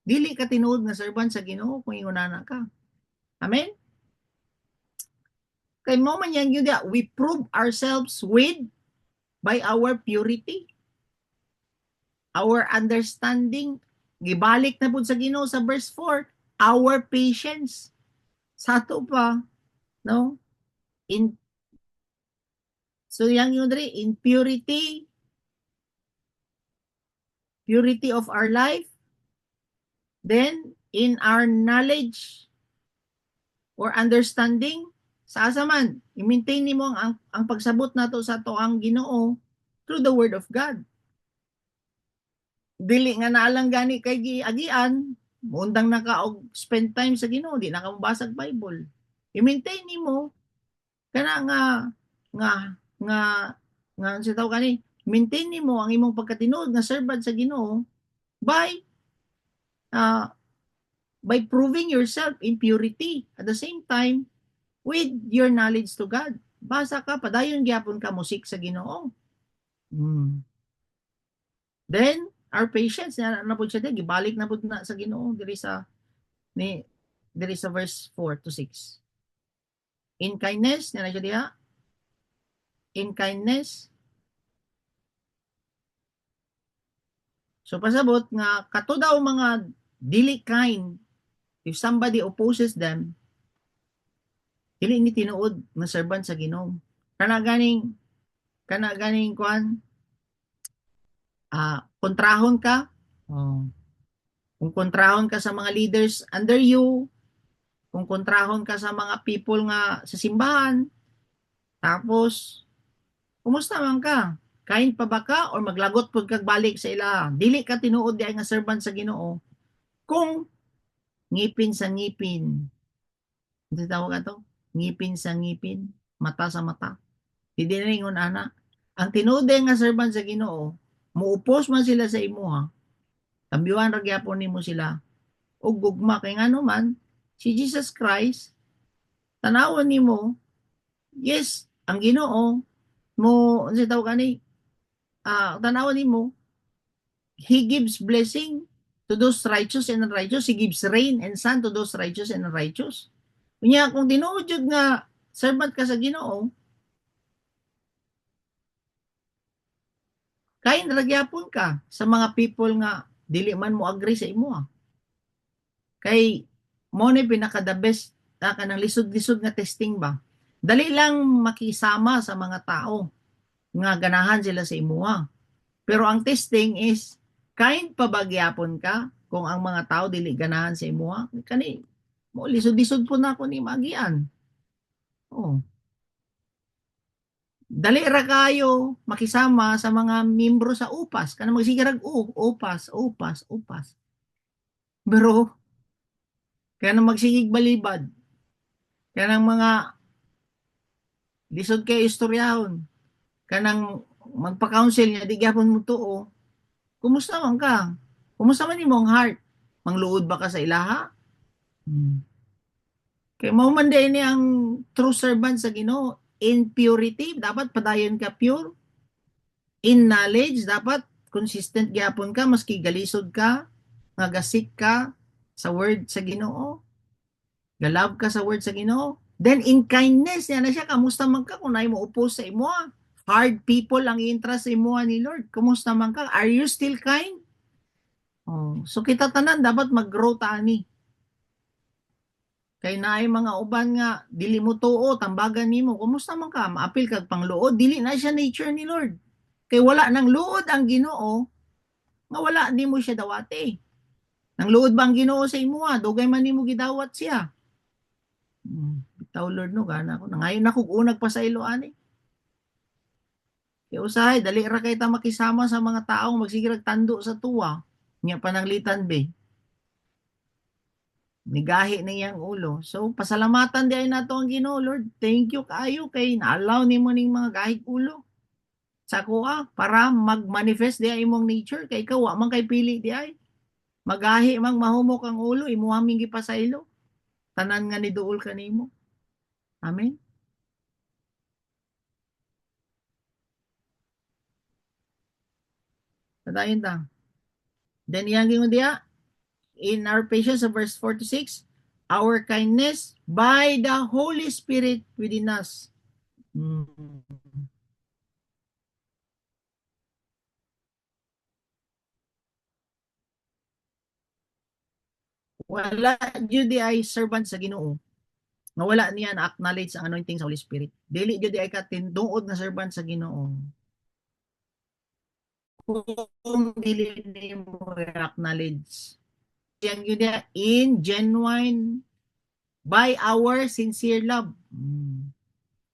Dili ka tinuod nga servant sa Ginoo kung ingonana ka. Amen? Kay mo man yang yun we prove ourselves with by our purity, our understanding. Gibalik na pud sa Ginoo sa verse 4, our patience. Sa ato pa, no? In so yang yun dre, in purity, purity of our life, then in our knowledge or understanding, sa asa man, i-maintain nimo ang pagsabot nato sa to ang Ginoo through the word of God. Dili nga naalang gani kay giagian, muundang na ka og spend time sa Ginoo, di na ka mabasag Bible. I-maintain nimo kana nga nga nga sa tao kani, maintain nimo ang imong pagkatinuod nga servant sa Ginoo by uh, by proving yourself in purity at the same time with your knowledge to God. Basa ka, padayon gyapon ka musik sa Ginoo. Hmm. Then, our patience, na po siya, gibalik na po na sa Ginoo, diri sa verse 4 to 6. In kindness, na siya diha, in kindness. So, pasabot nga, kato daw mga dili kind, if somebody opposes them, dili ni tinuod nga servant sa Ginoo. Kana ganing kuan, kontrahon ka, oh. Kung kontrahon ka sa mga leaders under you, kung kontrahon ka sa mga people nga sa simbahan, tapos, kumusta man ka? Kain pa ba ka or maglagot pud kag balik sa ila? Dili ka tinuod di ay nga servant sa Ginoo. Kung ngipin sa ngipin, ano tawag ka to? Ngipin sa ngipin, mata sa mata. Di na ringon ana. Ang tinuod nga servant sa Ginoo, muupos man sila sa imuha, kambyuhan ra gyapon nimo sila og gugma kay ngano man si Jesus Christ tanawon nimo, yes, ang Ginoo mo unsa tawag ani, tanawon nimo, he gives blessing to those righteous and unrighteous, he gives rain and sun to those righteous and unrighteous. Unya kung tinuod jud nga servant ka sa Ginoo, kain ra gyapon ka sa mga people nga dili man mo agree sa imo. Kay mo ni pinaka the best kanang lisod-lisod nga testing ba. Dali lang makisama sa mga tao nga ganahan sila sa imuha. Pero ang testing is kain pa ba gyapon ka kung ang mga tao dili ganahan sa imuha? Kani mo lisod-lisod po na ako ni magian. Oh. Dali ra kayo makisama sa mga membro sa upas. Kana magsigirag upas, upas, upas. Pero kaya magsigig balibad. Kaya mga lisod kay istoryahon. Kanang magpa-counsel niya, di gyapon mo tuo. Kumusta man ka? Kumusta man imong heart? Mangluod ba ka sa ilaha? Hmm. Kay mo man din ang true servant sa Ginoo. In purity, dapat padayon ka pure. In knowledge, dapat consistent gyapon ka maski galisod ka, nagasik ka sa word sa Ginoo. Galab ka sa word sa Ginoo. Then in kindness, yan na siya, kamusta man ka kung na mo upos sa imo? Hard people ang interest sa imo ni Lord. Kumusta man ka? Are you still kind? Oh, so kita tanan dapat mag-grow ta ani. Kay naay mga uban nga dili mo tuo tambagan nimo. Kumusta man ka? Maapil kag pangluod, dili na siya nature ni Lord. Kay wala nang luod ang Ginoo, nga wala nimo siya dawati. Nang luod ba ang Ginoo sa imo? Dugay man nimo gidawat siya. Bitaw Lord no gana ko. Nangayon ako unag pa sa ilo ani. Kaya usahay, dali ra kay ta makisama sa mga taong magsigirag tando sa tuwa. Nya pananglitan be. Nigahi na iyang ulo. So, pasalamatan di ay nato ang Ginoo, Lord. Thank you kaayo kay na-allow nimo ning mga gahig ulo. Sa kuha, para mag-manifest di ay imong nature. Kay ikaw, man kay pili di ay. Magahi mang mahumok ang ulo, imuhaming gipasaylo. Tanan nga ni duol kanimo. Amen. Padayon ta. Then iyang gingon diya, in our patience, verse 4 to 6, our kindness by the Holy Spirit within us. Hmm. Wala jud di ay servant sa Ginoo nga wala niya na acknowledge ang anointing sa Holy Spirit. Dili jud di ay katinduod nga servant sa Ginoo kung dili nimo acknowledge. Yang yun niya in genuine by our sincere love.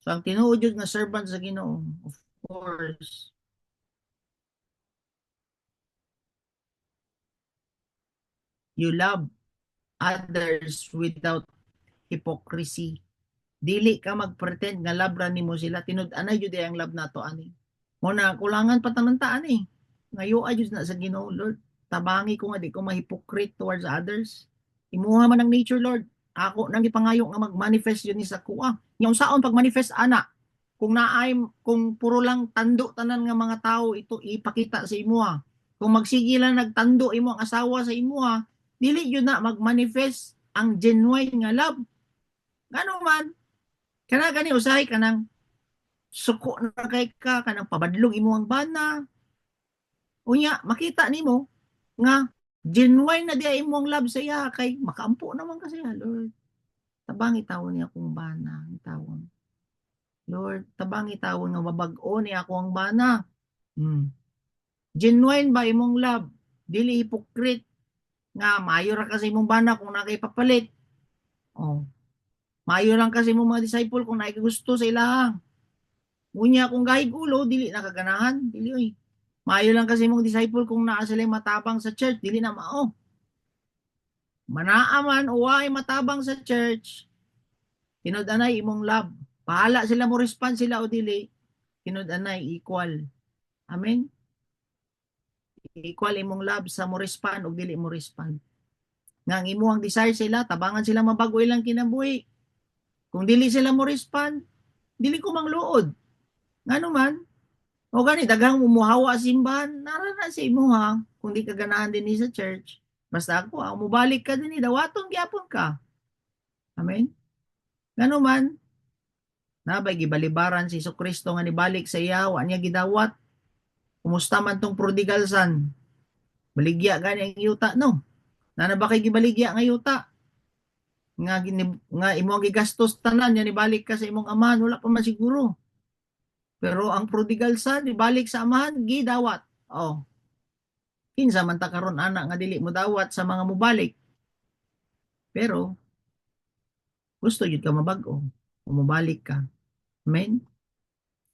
So ang tinuod jud nga servant sa Ginoo, of course, you love others without hypocrisy. Dili ka magpretend nga love ra nimo sila, tinud-anay jud ang love nato ani. Mo na kulangan pa tanan eh. Ngayo jud na sa Ginoo, Lord. Tabangi ko nga di ko ma-hypocrite towards others. Imuha man ang nature, Lord. Ako nang ipangayo nga mag-manifest yun ni sa kuha. Nya unsaon pag-manifest ana? Kung naay kung puro lang tando tanan nga mga tao ito ipakita sa imuha. Kung magsige lang nagtando imo ang asawa sa imuha, dili yun na mag-manifest ang genuine nga love. Ngano man, kana gani usahay kanang suko na kay ka kanang pabadlong imo ang bana. Unya makita nimo nga genuine na diay imo ang love sa iya kay makaampo naman kasi Lord. Tabang itawon niya akong bana, itawon. Lord, tabang itawon nga mabag-o ni ako ang bana. Genuine ba imong love? Dili hypocrite nga maayo ra kasi imong bana kung nakay papalit. Oh. Maayo lang kasi imong mga disciple kung naay gusto sa ilahang. Unya kung gahig ulo dili nakaganahan, dili oy. Maayo lang kasi imong disciple kung naa sila matabang sa church, dili na mao. Manaa man o ay matabang sa church, tinud-anay imong love. Pahala sila mo respond sila o dili, tinud-anay equal. Amen. Equal imong love sa mo respond o dili mo respond. Nga ang imuhang desire sila, tabangan sila mabago ilang kinabuhi. Kung dili sila mo respond, dili ko mangluod. Ngano man, o gani daghang umuhawa simbahan, narana sa imuha kung di ka ganahan din sa church. Basta ako, mubalik ka din dawaton gyapon ka. Amen. Ngano man, nabay gibalibaran si Kristo nga nibalik sa iya, wa niya gidawat. Kumusta man tong prodigal son? Baligya gani ang yuta no. Nana ba kay gibaligya nga yuta? Nga imo ang gigastos tanan yan ibalik ka sa imong amahan, wala pa man siguro. Pero ang prodigal son ibalik sa amahan gidawat. Oh. Kinsa man ta karon ana nga dili mo dawat sa mga mubalik. Pero gusto jud ka mabag-o, mubalik ka. Amen.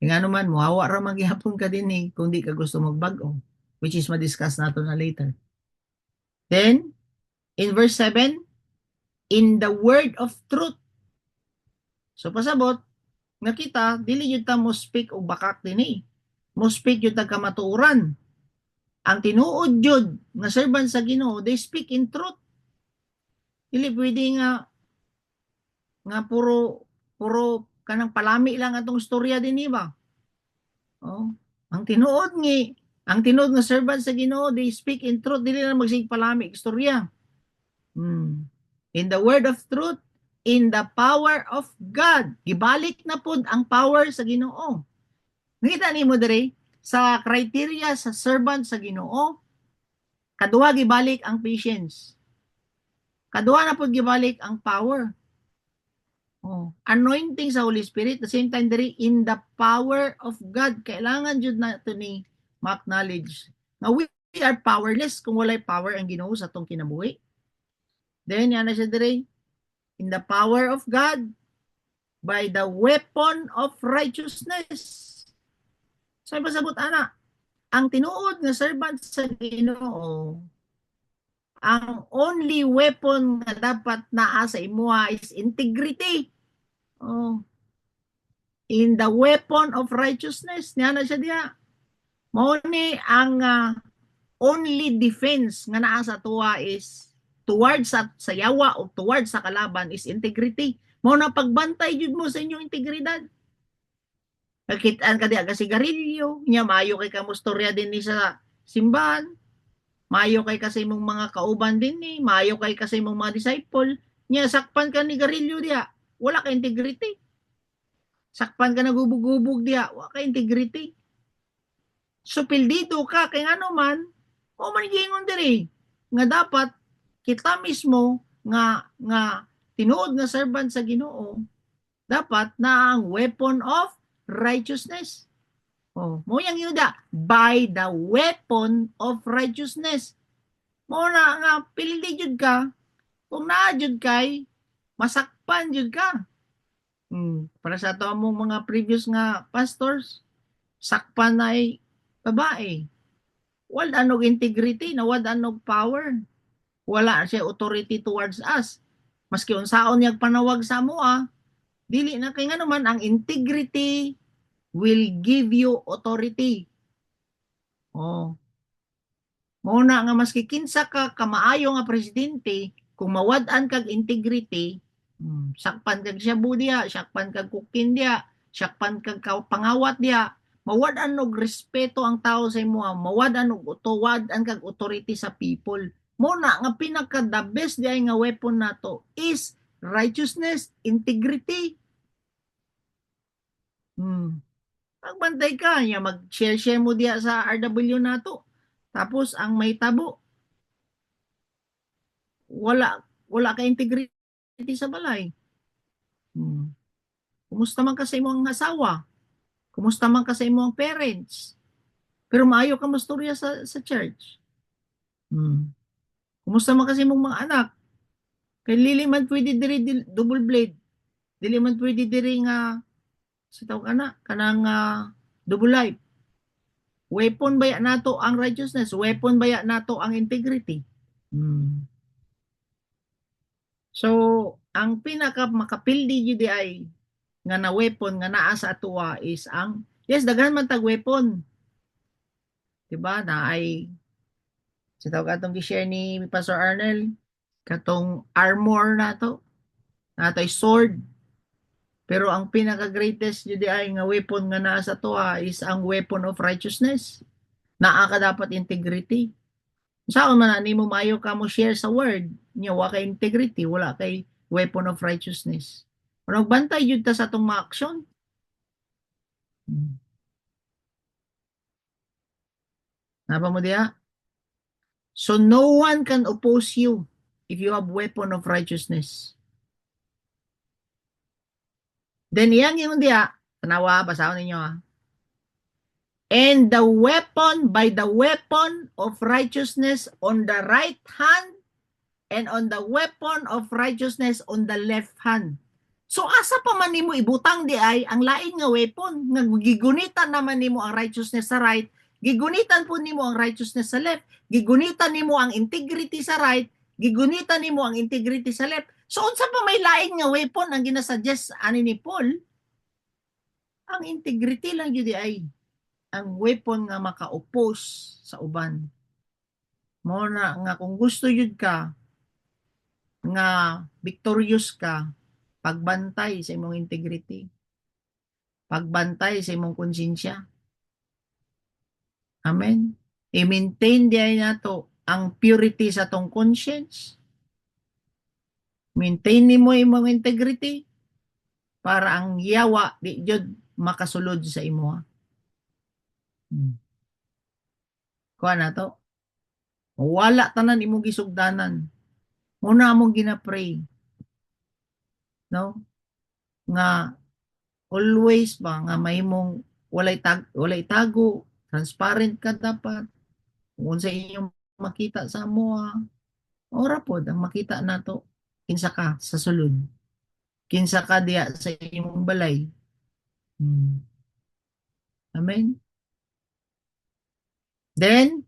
Nga naman, muhawa ra magyapon ka din kung di ka gusto magbag-o, which is ma-discuss nato na later. Then, in verse 7, in the word of truth. So, pasabot, nga kita, dili yun ta mo speak o bakak din Mo speak yun ta kamatuuran. Ang tinuod yun, nga servant sa Ginoo, they speak in truth. Dili pwede nga puro kanang palami lang atong istorya din ba? Oh, ang tinuod nga servant sa Ginoo, they speak in truth, dili na magsig palami istorya. In the word of truth, in the power of God. Gibalik na pud ang power sa Ginoo. Nakita nimo diri sa criteria sa servant sa Ginoo, kaduha gibalik ang patience. Kaduha na pud gibalik ang power. Anointing sa Holy Spirit, the same time diri in the power of God. Kailangan jud nato ni ma-acknowledge na we are powerless kung walay power ang Ginoo sa atong kinabuhi. Then yan na siya diri, in the power of God by the weapon of righteousness. So pasabot ana, ang tinuod nga servant sa Ginoo, ang only weapon nga dapat naa sa imuha is integrity. In the weapon of righteousness, niya na siya diya. Mao ni ang only defense nga naa sa tuwa is towards sa yawa o towards sa kalaban is integrity. Mao na pagbantay jud mo sa inyong integridad. Kakitaan ka diya ka sigarilyo, nya maayo kay kamustorya din ni sa simbahan. Maayo kay kasi imong mga kauban din maayo kay kasi imong mga disciple, Nya sakpan ka ni garilyo diya, wala ka integrity. Sakpan ka nagubog-ubog diya, wala ka integrity. So pildido ka kay ano man, o man gingon diri nga dapat kita mismo nga tinuod nga servant sa Ginoo, dapat na ang weapon of righteousness. Oh, mo yang yuda by the weapon of righteousness. Mo na nga pildi jud ka kung naa jud kay masakpan jud ka. Para sa ato among mga previous nga pastors, sakpan na ay babae. Wala anog integrity, nawad anog power. Wala siya authority towards us. Maski unsaon niyag panawag sa amoa, dili na kay nga naman ang integrity will give you authority. Oh. Muna nga maski kinsa ka kamaayo nga presidente, kung mawad-an kag integrity, sakpan kag siya diya, sakpan kag kukin diya, sakpan kag pangawat diya, mawad-an og respeto ang tao sa imo, mawad-an og utuwad-an kag authority sa people. Muna nga pinaka the best diay nga weapon nato is righteousness, integrity. Pagbantay ka, niya mag-share mo diya sa RW nato. Tapos ang may tabo, wala ka integrity sa balay. Kumusta man ka sa imong asawa? Kumusta man ka sa imong parents? Pero maayo ka mastorya sa church. Kumusta man ka sa imong mga anak? Kay lili man pwede diri double blade. Dili man pwede diri nga sa tawag ana kanang double life. Weapon baya nato ang righteousness, weapon baya nato ang integrity. So, ang pinaka makapildi jud ay nga na weapon nga naa sa atuwa is ang yes daghan man tag weapon. Diba? Na ay sa tawag atong gi-share ni Pastor Arnel katong armor nato. Natay sword. Pero ang pinaka greatest jud ay nga weapon nga naa sa atuwa is ang weapon of righteousness. Naa ka dapat integrity. Saan man nimo maayo ka mo share sa word, nya wa kay integrity, wala kay weapon of righteousness. Kung bantay jud ta sa atong mga aksyon. Napa mo diya? So no one can oppose you if you have weapon of righteousness. Then iyang yung diya, tanawa, basahon ninyo ha. And the weapon, by the weapon of righteousness on the right hand, and on the weapon of righteousness on the left hand. So asa pa man nimo ibutang di ay ang lain nga weapon nga gigunitan naman nimo ang righteousness sa right, gigunitan po nimo ang righteousness sa left, gigunitan nimo ang integrity sa right, gigunitan nimo ang integrity sa left. So unsa pa may lain nga weapon ang ginasuggest ani ni Paul? Ang integrity lang jud ay ang weapon nga maka-oppose sa uban. Mo na nga kung gusto jud ka nga victorious ka, pagbantay sa imong integrity, pagbantay sa imong konsensya. Amen. I-maintain diay nato ang purity sa tong conscience. Maintain nimo imong integrity para ang yawa di jud makasulod sa imo. Kuha na to. Wala tanan imong gisugdanan. Muna among gina-pray. No? Nga always ba nga mahimong walay tago, transparent ka dapat. Kung sa inyong makita sa mo, ora pod ang makita nato kinsa ka sa sulod. Kinsa ka diya sa imong balay. Amen. Then,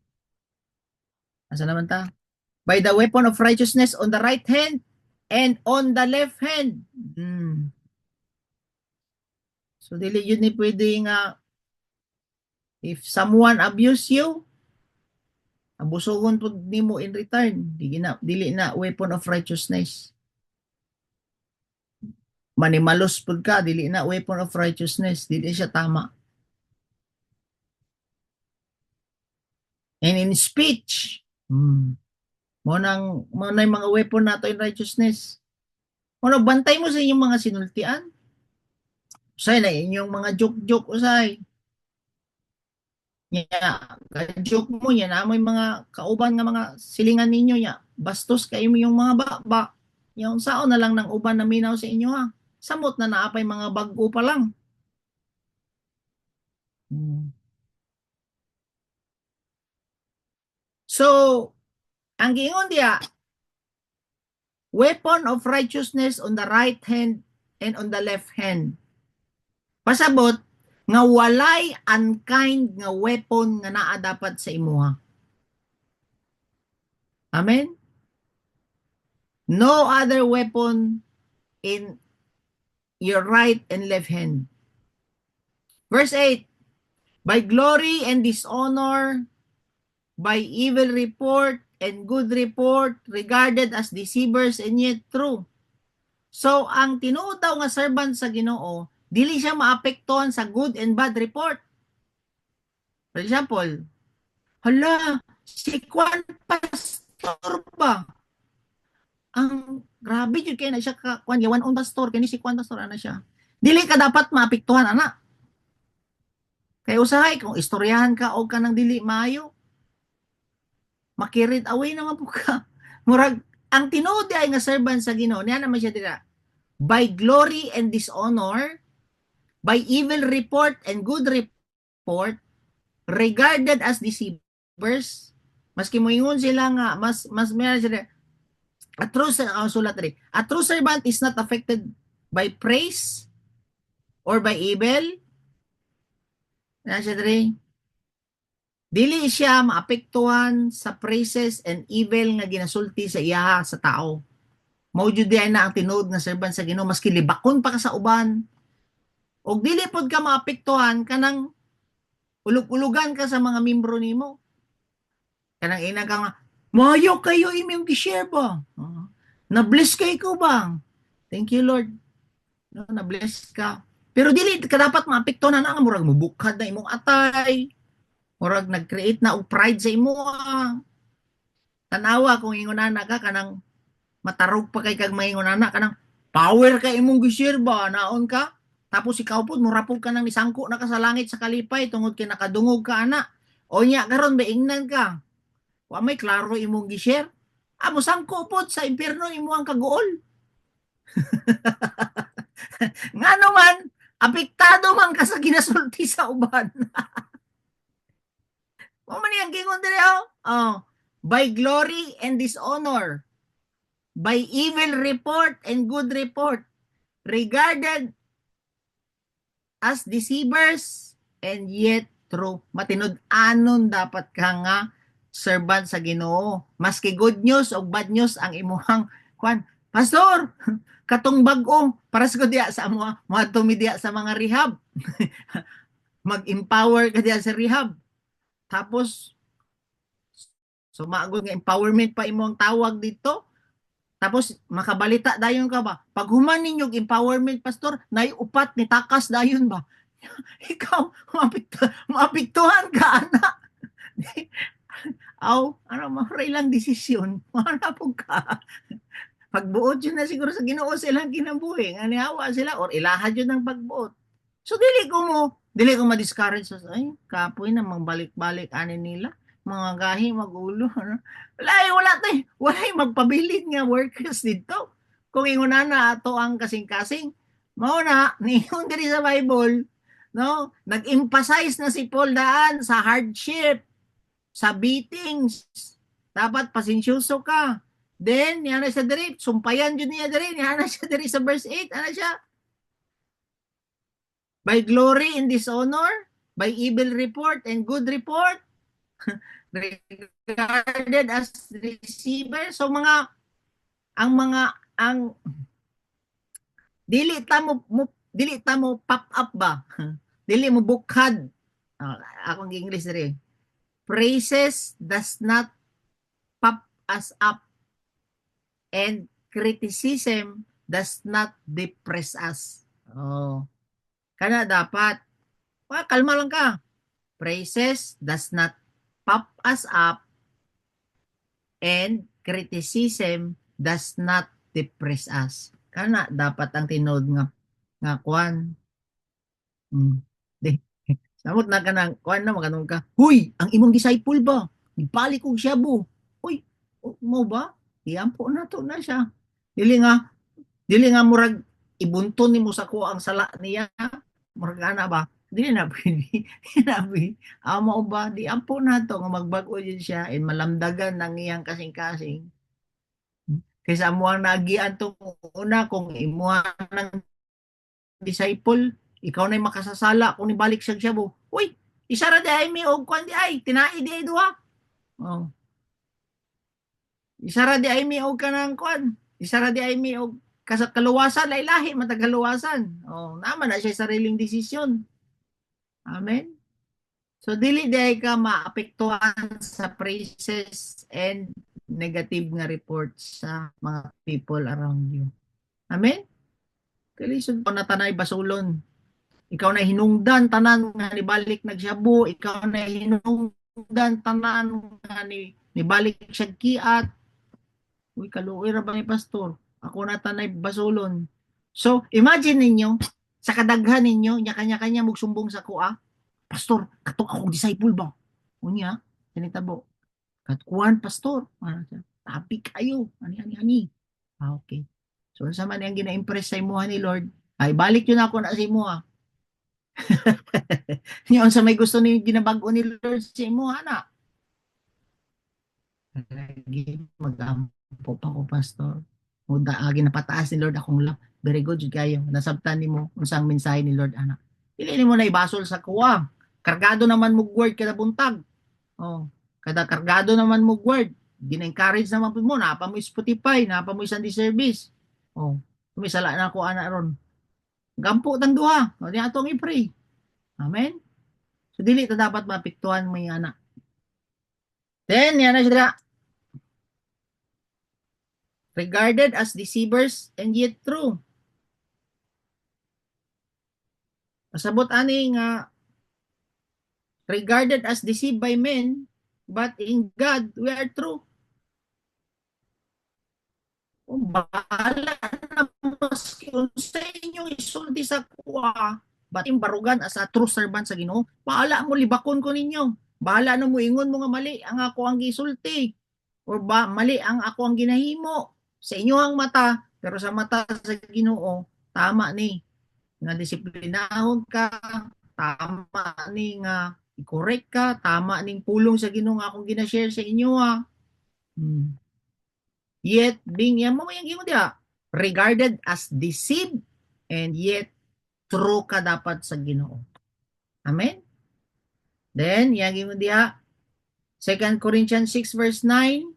asa naman ta? By the weapon of righteousness on the right hand and on the left hand. So, dili yun ni pwede nga if someone abuse you, abusogon po nimo in return. Dili na weapon of righteousness. Manimalos pud ka, dili na weapon of righteousness. Dili siya tama. And in speech, mo nang mga weapon nato in righteousness. Ano, bantay mo sa inyong mga sinultian. Usay na inyong mga joke-joke usay. Nya, joke mo yan, amoy mga kauban nga mga silingan ninyo ya. Bastos kayo mo yung mga ba. Yung sao na lang ng uban na minaw sa inyo ha. Samot na naapay mga bago pa lang. Hmm. So, ang giingon diya, weapon of righteousness on the right hand and on the left hand. Pasabot, nga walay unkind nga weapon nga naa dapat sa imuha. Amen? No other weapon in your right and left hand. Verse 8, by glory and dishonor, by evil report and good report, regarded as deceivers and yet true. So, ang tinuod daw nga servant sa Ginoo, dili siya maapektuhan sa good and bad report. For example, hala, si Kwan Pastor ba? Ang grabe jud kay na siya ka Kwan yawan on pastor kani si Kwan Pastor ana siya. Dili ka dapat maapektuhan ana. Kay usahay kung istoryahan ka og kanang dili maayo, makirid away naman po ka. Murag ang tinuod ay nga servant sa Ginoo niya naman siya dira. By glory and dishonor, by evil report and good report, regarded as deceivers, maski moingon sila nga mas meron sila a true servant is not affected by praise or by evil. Na siya diri. Dili siya maapektuhan sa praises and evil nga ginasulti sa iya sa tao. Mao jud na ang tinuod nga servant sa Ginoo maski libakon pa ka sa uban. Og dili pod ka maapektuhan kanang ulug-ulugan ka sa mga membro nimo. Kanang ina ka nga, mayo kayo imong gi-share ba? Na-bless kay ko ba? Thank you Lord. No, na-bless ka. Pero dili ka dapat maapektuhan na murag mubukad na imong atay. Murag nag-create na og pride sa imo. Tanawa kung ingon na ka kanang matarog pa kay kag maingon ana kanang power kay imong gi-share ba naon ka? Tapos ikaw pod murapog ka nang nisangko na ka sa langit sa kalipay tungod kay nakadungog ka ana. O nya karon ba ingnan ka? Wa may klaro imong gi-share. Amo sangko pod sa impierno imo ang kaguol. Ngano man apektado man ka sa ginasulti sa uban. Mo man yang gingon diri oh. By glory and dishonor, by evil report and good report, regarded as deceivers and yet true. Matinud-anon dapat ka nga servant sa Ginoo. Maski good news o bad news ang imuhang kwan. Pastor, katong bag-o para sa diya sa mga tumidiya sa mga rehab. Mag-empower ka diya sa rehab. Tapos sumagod nga empowerment pa imong tawag dito. Tapos makabalita dayon ka ba? Pag human ninyo empowerment pastor, nay upat ni takas dayon ba? Ikaw maapektuhan ka ana. Aw, ano mahuray lang desisyon. Wala po ka. Pagbuot yun na siguro sa Ginoo silang kinabuhi. Nga nihawa sila or ilahad yun ng pagbuot. So dili ko ma-discourage sa ay kapoy na balik-balik ani nila mga gahi magulo ano? Wala magpabilin nga workers dito kung ingon na ato ang kasing-kasing mao na niyon diri sa Bible no nag-emphasize na si Paul daan sa hardship sa beatings dapat pasensyoso ka then yan na siya diri sumpayan jud niya diri yan na siya diri sa verse 8 ana siya by glory and dishonor, by evil report and good report, regarded as receiver. So ang dili ta mo pop up ba? Dili mo bukhad. Akong English diri. Praises does not pop us up and criticism does not depress us. Oh. Kana dapat kalma lang ka. Praises does not pop us up and criticism does not depress us. kana dapat ang tinod nga kwan. Di samot na kanang kwan na maganong ka. Huy, ang imong disciple ba? Ibalik og siya bo. Huy, mo ba? Iampo na to na siya. Dili nga dili nga murag ibunton nimo sa ko ang sala niya. Murag ana ba? Dili na pwede. Dili na pwede. Amo ba? Di ampo na to nga magbag-o yun siya and malamdagan ng iyang kasing-kasing. Kaysa mo ang nagian to una kung imuha ng disciple, ikaw na'y makasasala kung nibalik siya mo. Uy, isara di ay mi og kwan di ay, tinai di ay duha. Oh. Isara di ay mi og kanang kwan. Isara di ay mi og kaluwasan, lahi matagaluwasan. Oh, naman na siya sariling desisyon. Amen. So dili di ay ka maapektuhan sa praises and negative nga reports sa mga people around you. Amen. Kalisod pa na tanay basulon. Ikaw na hinungdan tanan nga nibalik nagsyabu, ikaw na hinungdan tanan nga nibalik siya kiat. Uy, kaluoy ra ba ni pastor? Ako na tanay basulon. So, imagine ninyo, sa kadaghan ninyo, kanya-kanya magsumbong sa kuha, pastor, kato akong disciple ba? Unya, sinitabo. Katkuan, pastor. Ano siya? Tapi kayo. Ani. Ah, okay. So, sa man yung gina-impress sa imuha ni Lord, ay balik yun ako na sa imuha. Yun sa may gusto ni ginabago ni Lord sa imo ana. Lagi mag-ampo pa ko pastor. O agi napataas ni Lord akong love. Very good jud kayo. Nasabtan nimo unsang mensahe ni Lord ana. Dili nimo na ibasol sa kuwa. Kargado naman mo word kada buntag. Oh, kada kargado naman mo word. Gina-encourage naman po mo na pa mo Spotify, na pa mo Sunday service. Oh, kumisala na ako ana ron. Gampo tang duha. O di atong i-pray. Amen. So dili ta dapat mapiktuhan mo yung anak. Then yan na sila. Regarded as deceivers and yet true. Pasabot ani nga regarded as deceived by men, but in God we are true. Kung bahala na maski sa inyo isulti sa kuha, but yung barugan as a true servant sa Ginoo, bahala mo libakon ko ninyo. Bahala na mo ingon mo nga mali ang ako ang gisulti or ba mali ang ako ang ginahimo sa inyo ang mata pero sa mata sa Ginoo tama ni nga disiplinahon ka, tama ni nga i-correct ka, tama ning pulong sa Ginoo nga akong gina-share sa inyo ha. Yet being yan mo yung dia regarded as deceived and yet true ka dapat sa Ginoo. Amen. Then yang mo dia 2 Corinthians 6 verse 9,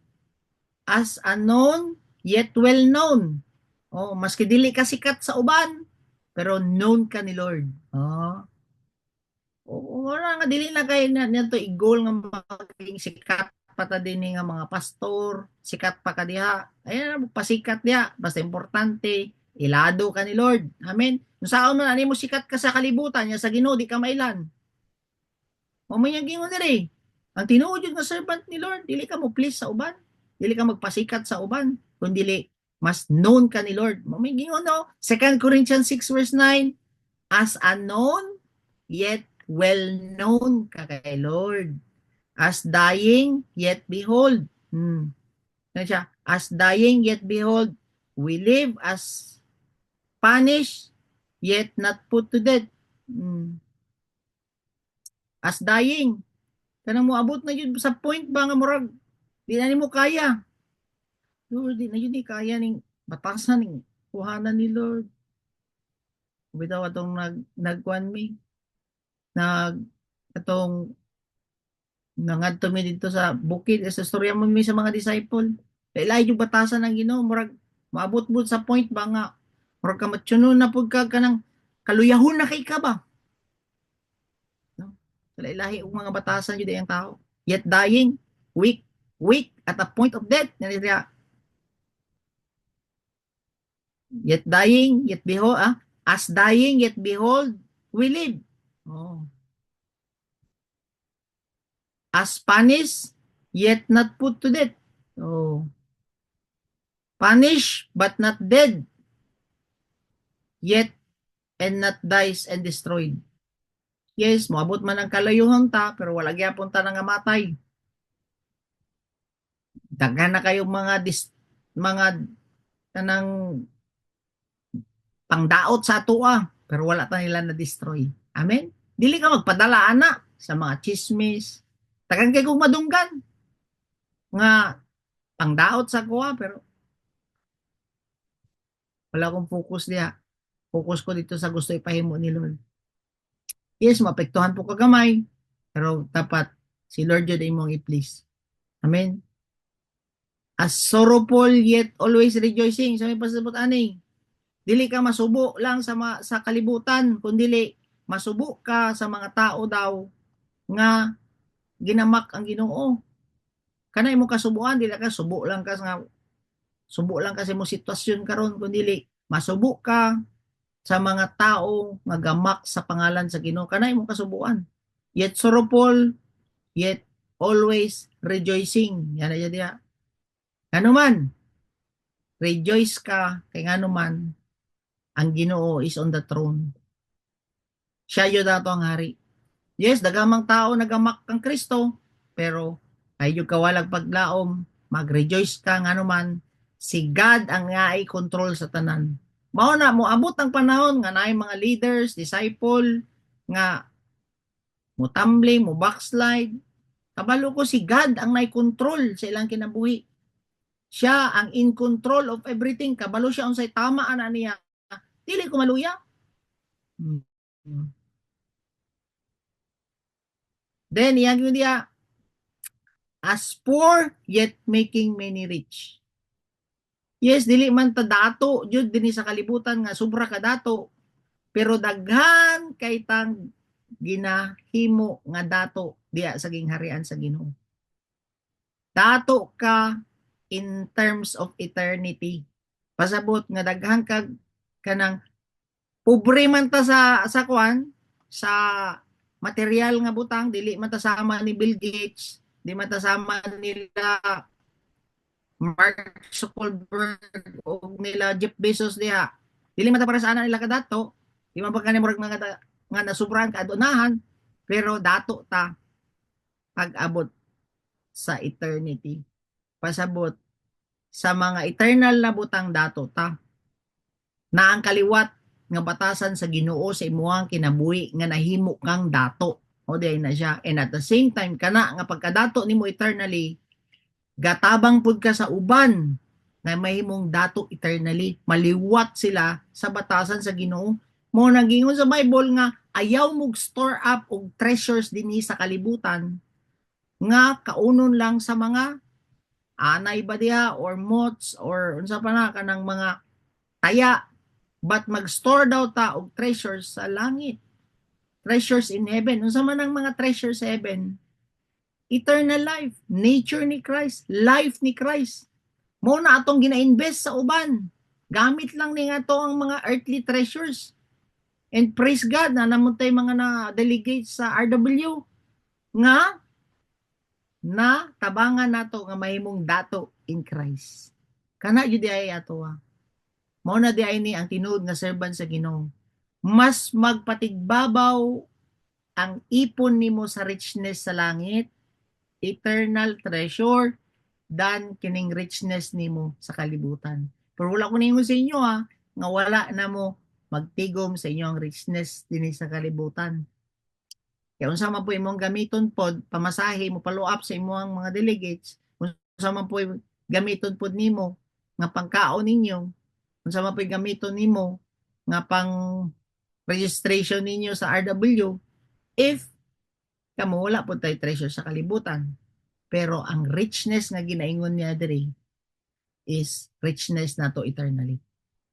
as unknown yet well known. Oh, maski dili ka sikat sa uban, pero known ka ni Lord. Oh. Wala nga dili na kay na to i-goal nga maging sikat pata din nga mga pastor, sikat pa ka diha. Ayun pasikat diha, basta importante ilado ka ni Lord. Amen. Kung saan man ani mo sikat ka sa kalibutan, ya sa Ginoo di ka mailan. Mamaya gingon diri. Ang tinuod nga servant ni Lord, dili ka mo please sa uban. Dili ka magpasikat sa uban, kundi mas known ka ni Lord. Mamaya gingon no, 2 Corinthians 6 verse 9, as unknown yet well known ka kay Lord. As dying yet behold. Siya, as dying yet behold, we live as punished yet not put to death. As dying. Kanang mo abot na yun sa point ba nga murag di na nimo kaya. Lord, di na yun ni kaya ning batasan ning kuhanan ni Lord. Bitaw atong nagkuan mi nag atong nangadto mi dito sa bukid sa storya mo mi sa mga disciple. Lailay yung batasan ng Ginoo murag maabot-bot sa point ba nga murag ka matsuno na pud ka kanang kaluyahon na kay ka ba. No? Lailay og mga batasan jud ang tao. Yet dying, weak at the point of death. Yet dying, yet behold, as dying, yet behold, we live. Oh. As punished, yet not put to death. Oh. Punished, but not dead. yet and not dies and destroyed. Yes, moabot man ang kalayuhan ta, pero wala gyapon ta nga matay. Daghan na kayong mga kanang pangdaot sa atua, pero wala ta nila na destroy. Amen. Dili ka magpadala ana sa mga chismis. Tagan kay kong madunggan nga pangdaot sa kuha, pero wala akong focus diha. Focus ko dito sa gusto ipahimo ni Lord. Yes, mapektuhan po kagamay, pero dapat si Lord yun ay mong i-please. Amen. As sorrowful yet always rejoicing. Sabi pasabot ani, dili ka masubo lang sa kalibutan, kundi masubo ka sa mga tao daw nga ginamak ang Ginoo. Kanay mo kasubuan, dili ka subo lang kasi mo sitwasyon karon, kundi masubo ka sa mga tao nga gamak sa pangalan sa Ginoo. Kanay mo kasubuan. Yet sorrowful, yet always rejoicing. Yan na diya. Ano man, rejoice ka kay ngano man ang Ginoo is on the throne. Siya yun dato ang hari. Yes, dagamang tao nagamak kang Kristo, pero kayo kawalag paglaom, mag-rejoice ka ngano man, si God ang nga control sa tanan. Mao na mo abot ang panahon nga naay mga leaders, disciple nga mo tumbling, mo backslide. Kabalo ko si God ang nay-control sa ilang kinabuhi. Siya ang in control of everything. Kabalo siya unsay tama ana niya. Dili ko maluya. Then iyang yun diya, as poor yet making many rich. Yes, dili man ta dato jud dinhi sa kalibutan nga sobra ka dato, pero daghan kay tang ginahimo nga dato diya sa gingharian sa Ginoo. Dato ka in terms of eternity. Pasabot nga daghan kag kanang pobre man ta sa kwan, sa material nga butang, dili man ta sama ni Bill Gates, di man ta sama nila Mark Zuckerberg o nila Jeff Bezos diha. Dili man ta para sa ana nila kadato, di man pa kanimo mga nga nasubran kaadunahan, pero dato ta pag-abot sa eternity. Pasabot sa mga eternal na butang dato ta na ang kaliwat nga batasan sa Ginoo sa imuhang kinabuhi nga nahimo kang dato. O di na siya. And at the same time kana nga pagkadato nimo eternally, gatabang pud ka sa uban na mahimong dato eternally. Maliwat sila sa batasan sa Ginoo. Mo nagingon sa Bible nga ayaw mog store up og treasures dinhi sa kalibutan nga kaunon lang sa mga anay ba diha or moths or unsa pa na kanang mga taya, but mag-store daw ta og treasures sa langit, treasures in heaven. Unsa man ang mga treasures sa heaven? Eternal life, nature ni Christ, life ni Christ. Mo na atong gina-invest sa uban. Gamit lang ni nga to ang mga earthly treasures. And praise God na namuntay mga na-delegate sa RW nga na tabangan nato nga mahimong dato in Christ. Kana jud ay ato mao na di ay ni ang tinuod nga servant sa Ginoo. Mas magpatigbabaw ang ipon nimo sa richness sa langit, eternal treasure, than kining richness nimo sa kalibutan. Pero wala ko ningon sa inyo nga wala na mo magtigom sa inyong richness dinhi sa kalibutan. Kaya unsa man po imong gamiton pod pamasahe mo follow up sa imong mga delegates, unsa man po gamiton pod nimo nga pangkaon ninyo, unsa man po gamiton nimo nga pang registration ninyo sa RW, if kamo wala po tayo treasure sa kalibutan. Pero ang richness nga ginaingon niya diri is richness nato eternally.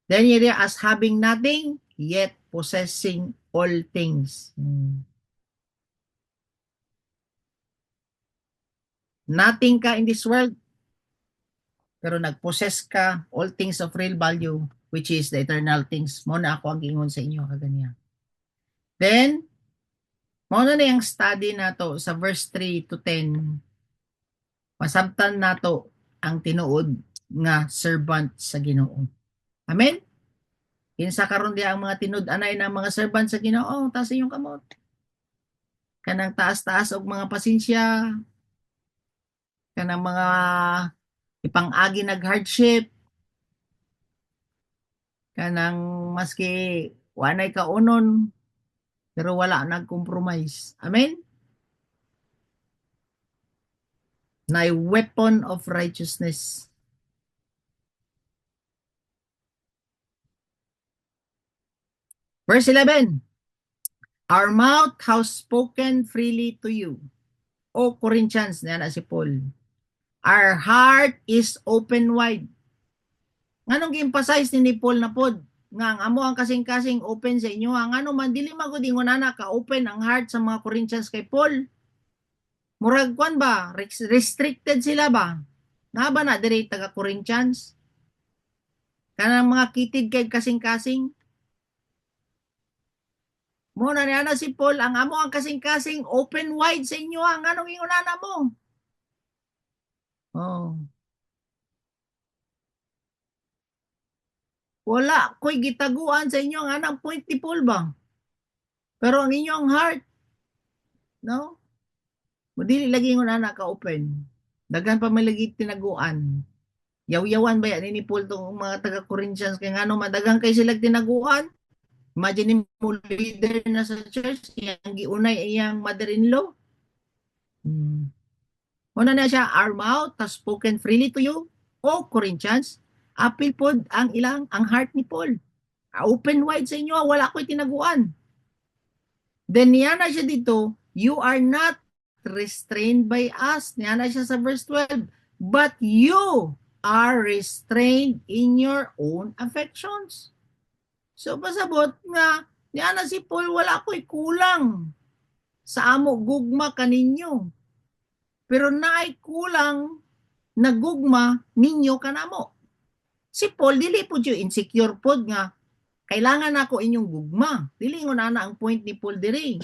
Then here as having nothing yet possessing all things. Nothing ka in this world, pero nag-possess ka all things of real value, which is the eternal things. Mo na ako ang ingon sa inyo kaganiya. Then, mo na yung study nato sa verse 3 to 10. Masabtan nato ang tinuod nga servant sa Ginoo. Amen? Kinsa karon diha ang mga tinud-anay na mga servant sa Ginoo, taas inyong kamot. Kanang taas-taas og mga pasensya, kanang mga ipang-agi nag-hardship, kanang maski wanay kaunon, pero wala nag-compromise. Amen? Na weapon of righteousness. Verse 11, our mouth has spoken freely to you. O Corinthians, na si Paul. Our heart is open wide. Nganong gi-emphasize ni Paul na pod nga ang amo ang kasing-kasing open sa inyo, ang ano man dili magud ingon ana ka open ang heart sa mga Corinthians kay Paul. Murag kwan ba, restricted sila ba? Nga ba na diri taga Corinthians? Kanang mga kitid kay kasing-kasing. Mo na niya si Paul, ang amo ang kasing-kasing open wide sa inyo, ang anong ingon ana mo? Oh. Wala ko'y gitaguan sa inyo ang anang point ni Paul ba? Pero ang inyong heart, no? Dili lagi ngon ana ka open. Daghan pa may lagi tinaguan. Yaw-yawan ba yan ni Paul tong mga taga Corinthians kay ngano madagang kay sila tinaguan. Imagine mo leader na sa church iyang giunay iyang mother-in-law. Hmm. Una na siya, our mouth has spoken freely to you, O Corinthians. Apil pod ang heart ni Paul. Open wide sa inyo, wala ko'y tinaguan. Then niya na siya dito, you are not restrained by us. Niya na siya sa verse 12. But you are restrained in your own affections. So pasabot nga, niya na si Paul, wala ko'y kulang sa amo gugma kaninyo. Pero naay kulang na gugma ninyo kanamo. Si Paul, dili po yung insecure po nga, kailangan ako inyong gugma. Dili nga na ang point ni Paul diri.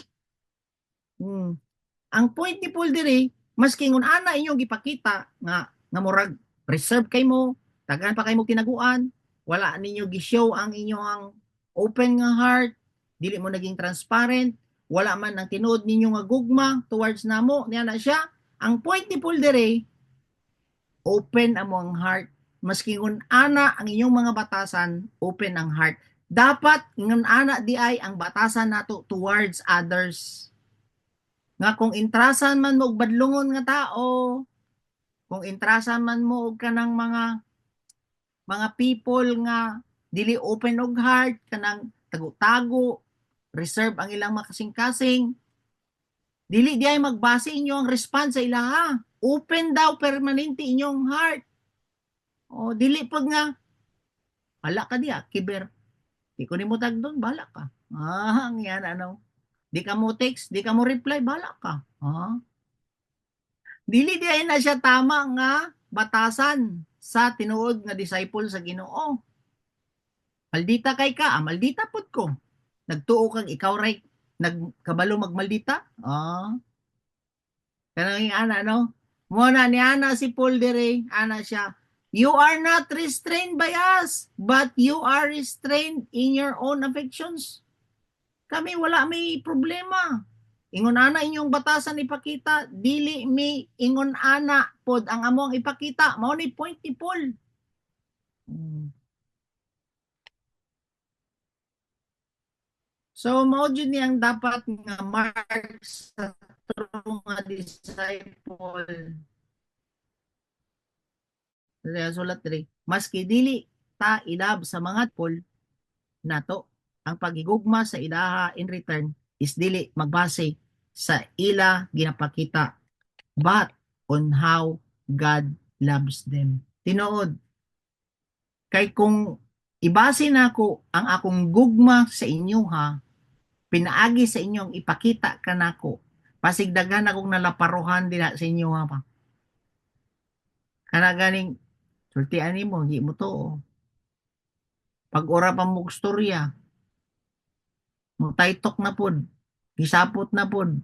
Ang point ni Paul diri, maski ngun ana inyong gipakita nga murag reserve kay mo, daghan pa kay mo tinaguan, wala ninyo gi-show ang inyong open nga heart, dili mo naging transparent, wala man ang tinuod ninyo nga gugma towards namo, niya na siya. Ang point ni Paul diri, open among heart. Maski ngun ana ang inyong mga batasan, open ang heart. Dapat ngun ana di ay ang batasan nato towards others. Nga kung intrasan man mo og badlungon nga tao, kung intrasan man mo og kanang mga people nga dili open og heart, kanang tago-tago, reserve ang ilang makasing-kasing, dili di ay magbase inyo ang response sa ilaha. Open daw permanente inyong heart. O dili pag nga hala ka diya, kiber. Di ko ni mo tag doon, bala ka. Ang yan ano. Di ka mo text, di ka mo reply, bala ka. Dili di ay na siya tama nga batasan sa tinuod nga disciple sa Ginoo. Maldita kay ka, maldita pud ko. Nagtuo kang ikaw ray nagkabalo magmaldita. Kanang ana no. Mo na ni ana si Paul dire, ana siya. You are not restrained by us, but you are restrained in your own affections. Kami wala may problema. Ingon ana inyong batasan ipakita, dili mi ingon ana pod ang among ipakita. Mao ni point ni Paul. So mao jud ni ang dapat nga mark sa true nga disciple. Sulat diri, maski dili ta ilab sa mga Paul nato, ang pagigugma sa ilaha in return is dili magbase sa ila ginapakita, but on how God loves them. Tinuod, kay kung ibase nako ang akong gugma sa inyo ha, pinaagi sa inyong ipakita kanako, pasigdagan akong nalaparuhan dila sa inyo ha pa. Kana ganing sultian nimo, di mo to. Pag ora pa mo storya, mutaytok na pod, gisapot na pod.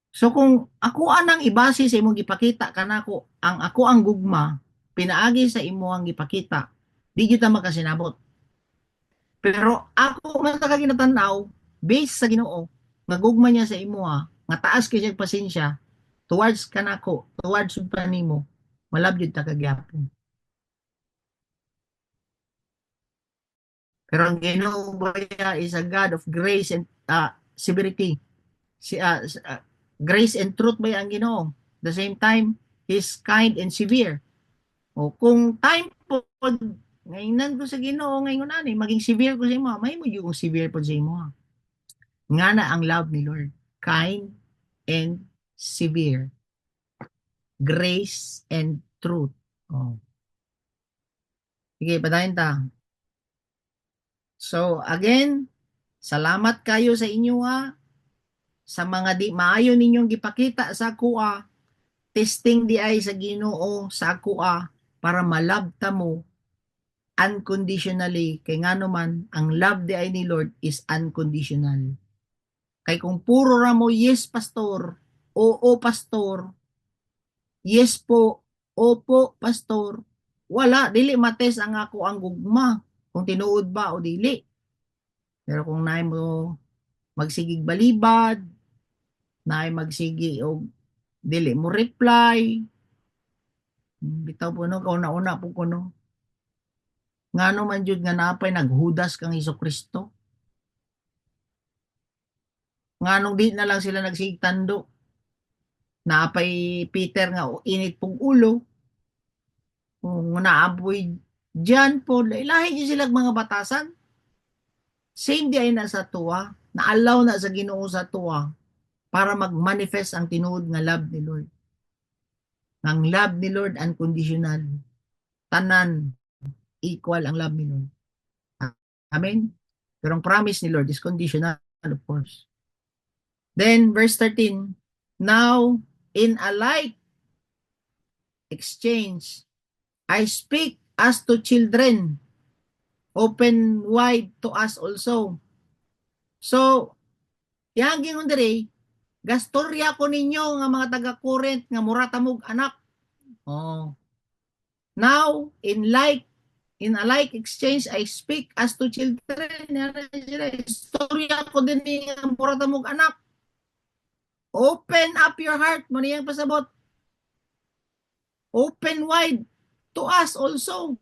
So kung ako anang ibase sa imong gipakita kanako, ang ako ang gugma, pinaagi sa imo ang gipakita, di gyud ta makasinabot. Pero ako man ta ginatanaw based sa Ginoo nga gugma niya sa imo nga taas kay siya pasensya towards kanako, towards ug panimo. Malab jud ta kagyapon. Pero ang Ginoo baya is a God of grace and severity. Si grace and truth ba ang Ginoo? The same time, is kind and severe. O kung time po ngayon ko sa Ginoo ngayon ani maging severe ko sa imo, may mo yung severe po sa imo. Nga na ang love ni Lord, kind and severe, grace and truth. Oh. Sige, padayon ta. So again, salamat kayo sa inyo sa mga di maayo ninyong gipakita sa kuha, testing di ay sa Ginoo sa kuha para malabta mo unconditionally kay ngano man ang love di ay ni Lord is unconditional. Kay kung puro ra mo yes pastor, oo pastor, yes po, opo pastor, wala dili mates ang ako ang gugma kung tinuod ba o dili. Pero kung naay mo magsigig balibad, naay magsigi o dili mo reply, bitaw po no, kauna-una po ko no. Ngano man jud nga napay naghudas kang Hesukristo. Nganong di na lang sila nagsigtando. Napay Peter nga init pong ulo. Kung naaboy dyan po, ilahi niyo sila mga batasan. Same di ay na sa tuwa. Naalaw na sa Ginoo sa tuwa para mag-manifest ang tinuod nga love ni Lord. Ang love ni Lord unconditional. Tanan equal ang love ni Lord. Amen? Pero ang promise ni Lord is conditional, of course. Then, verse 13, now, in a like exchange, I speak as to children, open wide to us also. So, yang gingon diri, gastorya ko ninyo nga mga taga-current nga murata mog anak. Oh. Now, in a like exchange, I speak as to children. Istorya ko din nga murata mog anak. Open up your heart mo niyang pasabot. Open wide to us also.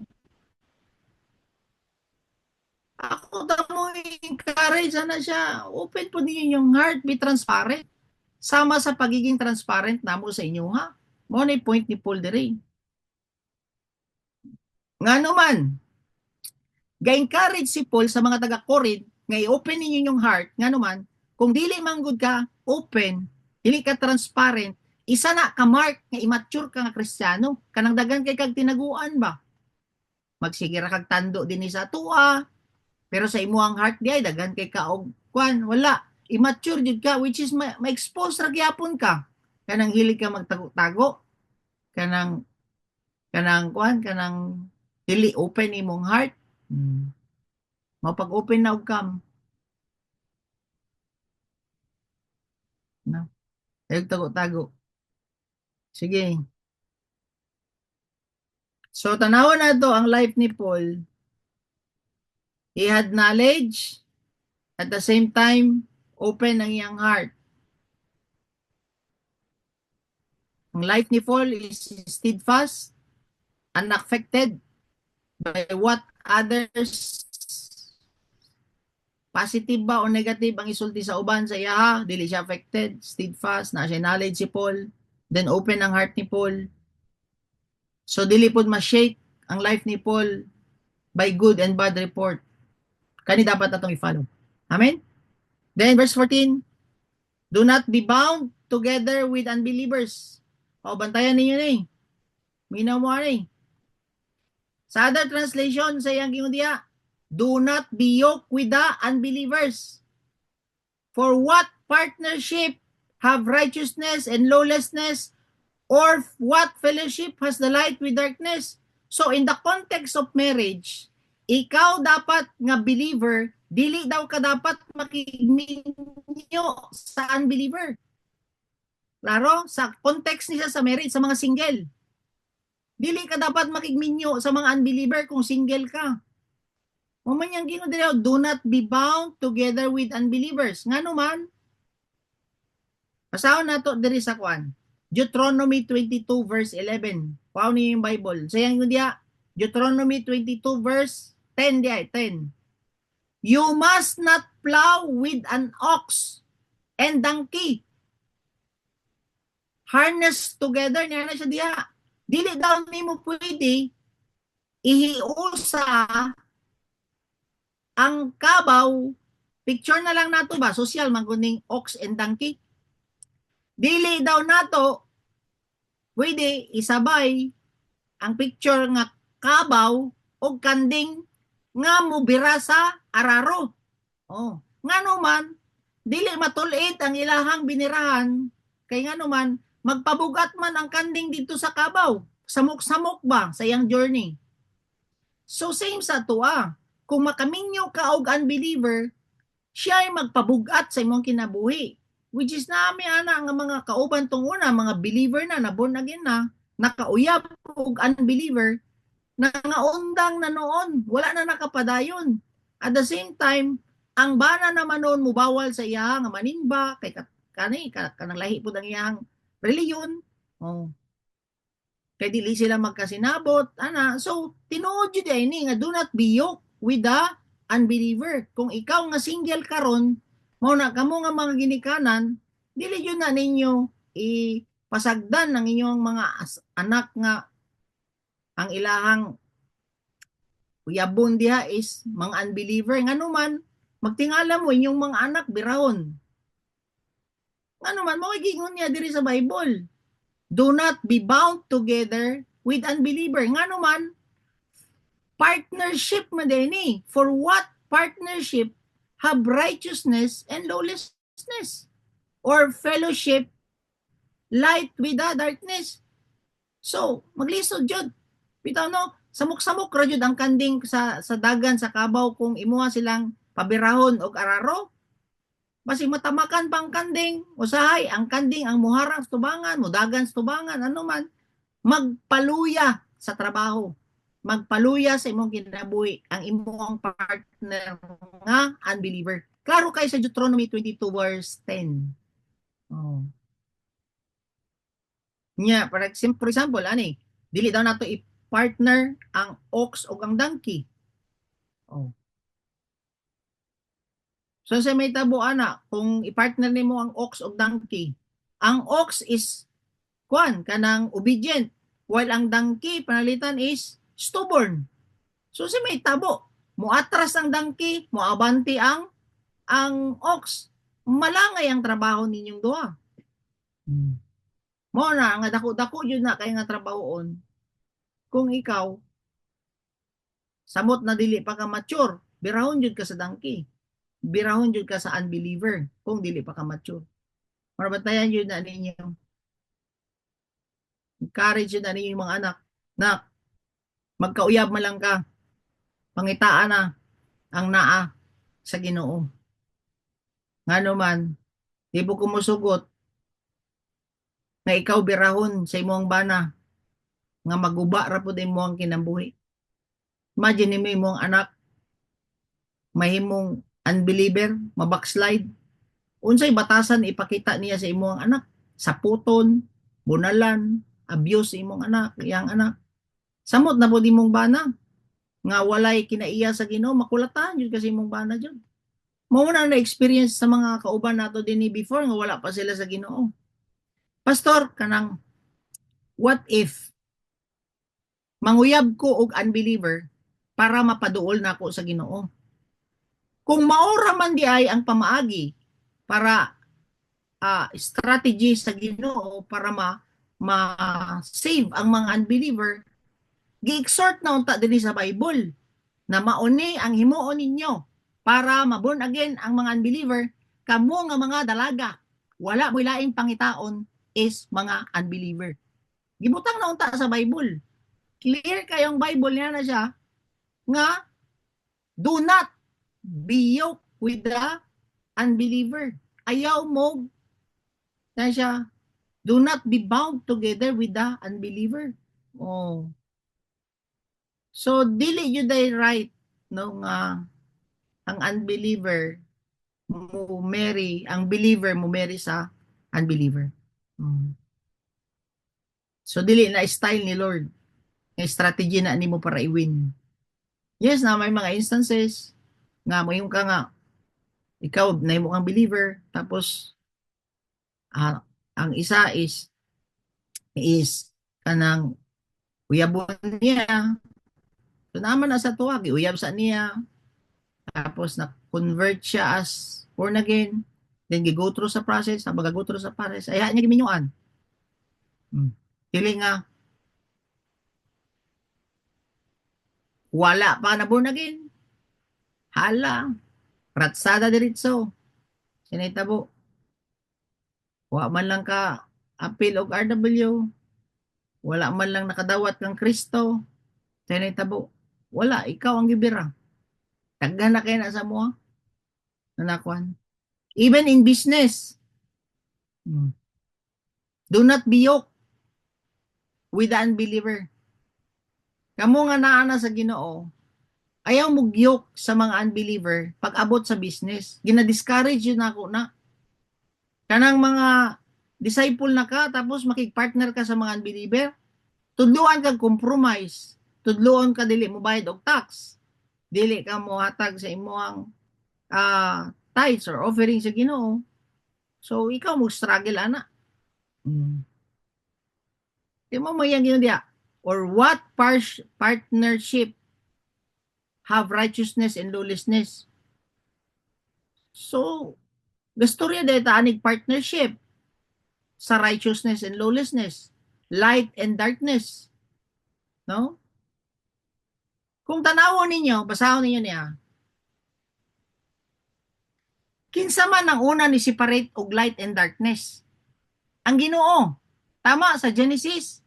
Ako daw mo encourage na siya. Open po ninyo yung heart, be transparent. Sama sa pagiging transparent namo sa inyo ha. Mo na point ni Paul diri. Nga naman, ga-encourage si Paul sa mga taga-Corinth nga i-open ninyo yung heart, nga naman, kung dili manggod ka, open, dili ka transparent, isa na ka mark nga immature ka nga Kristiyano, kanang dagan kay kag tinaguan ba? Magsige ra kag tando dinhi sa tuwa, pero sa imuhang heart di ay dagan kay ka og kwan, wala. Immature jud ka which is ma-expose ra gyapon ka. Kanang hilig ka magtago-tago, kanang kwan, kanang dili open imong heart. Mapag-open na og kam. No? Ayog tago-tago. Sige. So, tanawon na to ang life ni Paul. He had knowledge, at the same time, open ang iyang heart. Ang life ni Paul is steadfast, unaffected by what others positive ba o negative ang isulti sa uban sa iya, dili siya affected, steadfast, na siya knowledge si Paul, then open ang heart ni Paul. So dili pod ma-shake ang life ni Paul by good and bad report. Kani dapat natong i-follow. Amen? Then verse 14, do not be bound together with unbelievers. O, bantayan ninyo na eh. Minaw mo na eh. Sa other translation, sa iyang gingon diya, do not be yoked with the unbelievers. For what partnership have righteousness and lawlessness, or what fellowship has the light with darkness? So in the context of marriage, ikaw dapat nga believer, dili daw ka dapat makigminyo sa unbeliever. Klaro, sa context niya sa marriage, sa mga single. Dili ka dapat makigminyo sa mga unbeliever kung single ka. Maman yang gingon diri, do not be bound together with unbelievers. Ngano man? Basahon nato diri sa kwan. Deuteronomy 22 verse 11. Pao ni yung Bible. Sayang yun diya. Deuteronomy 22 verse 10 diya, 10. You must not plow with an ox and donkey. Harness together niya na siya diya. Dili daw nimo pwede ihiusa ang kabaw. Picture na lang nato ba? Social maguning ox and donkey. Dili daw nato pwede isabay ang picture nga kabaw o kanding nga mubira sa araro. Oh, ngano man dili matulit ang ilahang binirahan kay ngano man magpabugat man ang kanding dito sa kabaw. Samok-samok ba sa iyang journey? So same sa tuwa. Kung makaminyo ka og unbeliever, siya ay magpabugat sa imong kinabuhi. Which is nami ana nga mga kauban tong una, mga believer na born again na, nakauyab og unbeliever, nangaundang na noon, wala na nakapadayon. At the same time, ang bana naman noon mubawal sa iya nga manimba kay kanang lahi pud ang iyang reliyon. Oh. Kay dili sila magkasinabot ana. So tinuod jud ni nga do not be yoked with the unbeliever. Kung ikaw nga single karon, mao na kamo nga mga ginikanan, dili jud na ninyo ipasagdan ng inyong mga anak nga ang ilahang uyabon diha is mga unbeliever. Ngano man magtingala mo inyong mga anak birahon. Ngano man mao giingon niya diri sa Bible. Do not be bound together with unbeliever. Ngano man partnership man din ni. For what partnership have righteousness and lawlessness? Or fellowship light with the darkness? So, maglisod jud. Bitaw no, samok-samok ra jud ang kanding sa dagan sa kabaw kung imuha silang pabirahon og araro. Basi matamakan pang kanding, usahay ang kanding ang muharang sa tubangan, mudagan sa tubangan, ano man, magpaluya sa trabaho. Magpaluya sa imong kinabuhi ang imong partner nga unbeliever. Klaro kay sa Deuteronomy 22 verse 10. Oh. Nya, for example, ani, dili daw nato i-partner ang ox o ang donkey. Oh. So sa may tabo ana, kung i-partner nimo ang ox o donkey, ang ox is kanang obedient, while ang donkey panalitan is stubborn. So sa may tabo, muatras ang donkey, muabanti ang ox. Malangay ang trabaho ninyong duha. Mo na nga dako-dako jud na kay nga trabahoon. Kung ikaw samot na dili pa ka mature, birahon jud ka sa donkey. Birahon jud ka sa unbeliever kung dili pa ka mature. Marabantayan jud na ninyo. Encourage jud na ninyo mga anak na magkauyab man lang ka. Pangitaan na ang naa sa Ginoo. Ngano man, di mo kumusugot na ikaw birahon sa imong bana nga maguba ra pud imong kinabuhi. Imagine mo imong anak mahimong unbeliever, mabackslide. Unsay batasan ipakita niya sa imong anak? Saputon, bunalan, abuse sa imong anak, iyang anak. Samot na pud imong bana nga walay kinaiya sa Ginoo, makulatan jud kasi imong bana jud. Mao na na-experience sa mga kauban nato dinhi before nga wala pa sila sa Ginoo. Pastor, kanang what if manguyab ko og unbeliever para mapaduol nako sa Ginoo? Kung maora man di ay ang pamaagi para strategy sa Ginoo para ma-save ang mga unbeliever, gi-exhort na unta dinhi sa Bible na mauni ang himuon ninyo para ma-born again ang mga unbeliever, kamo nga mga dalaga, wala mo laing pangitaon is mga unbeliever. Gibutang na unta sa Bible. Clear kayong Bible niya na siya nga do not be yoked with the unbeliever. Ayaw mo na siya, do not be bound together with the unbeliever. Oh. So, dili yun day right nung ang unbeliever ang believer mo marry sa unbeliever. Mm. So dili na style ni Lord, nga strategy na nimo para i-win. Yes, na may mga instances nga moyong ka nga ikaw na mo kang believer tapos ang isa is kanang uyabon niya. So naman na sa tuwa, uyab sa niya, tapos na-convert siya as born again, then gi-go through sa process, habang go through sa process, ay niya giminyuan. Dili nga, wala pa na born again. Hala, ratsada diritso. Sinitabo. Wa man lang ka appeal og RW. Wala man lang nakadawat kang Kristo. Sinitabo. Wala, ikaw ang gibira. Taggan na kayo na sa mo. Nanakuan. Even in business. Do not be yoked with the unbeliever. Kamo nga naana sa Ginoo, ayaw mugyok sa mga unbeliever pag abot sa business. Gina-discourage yun ako na. Kanang mga disciple na ka, tapos makig-partner ka sa mga unbeliever, tudluan kag compromise. Tudluan ka dili mo bayad og tax. Dili ka mo hatag sa imuang tithes or offering sa Ginoo. So ikaw mo struggle ana. Di mo mayang Ginoo diya. Or what partnership have righteousness and lawlessness? So, gastorya dahil taanig partnership sa righteousness and lawlessness, light and darkness. No? Kung tanawon ninyo, basahon ninyo niya, kinsa man ang una ni separate og light and darkness? Ang Ginoo. Tama sa Genesis.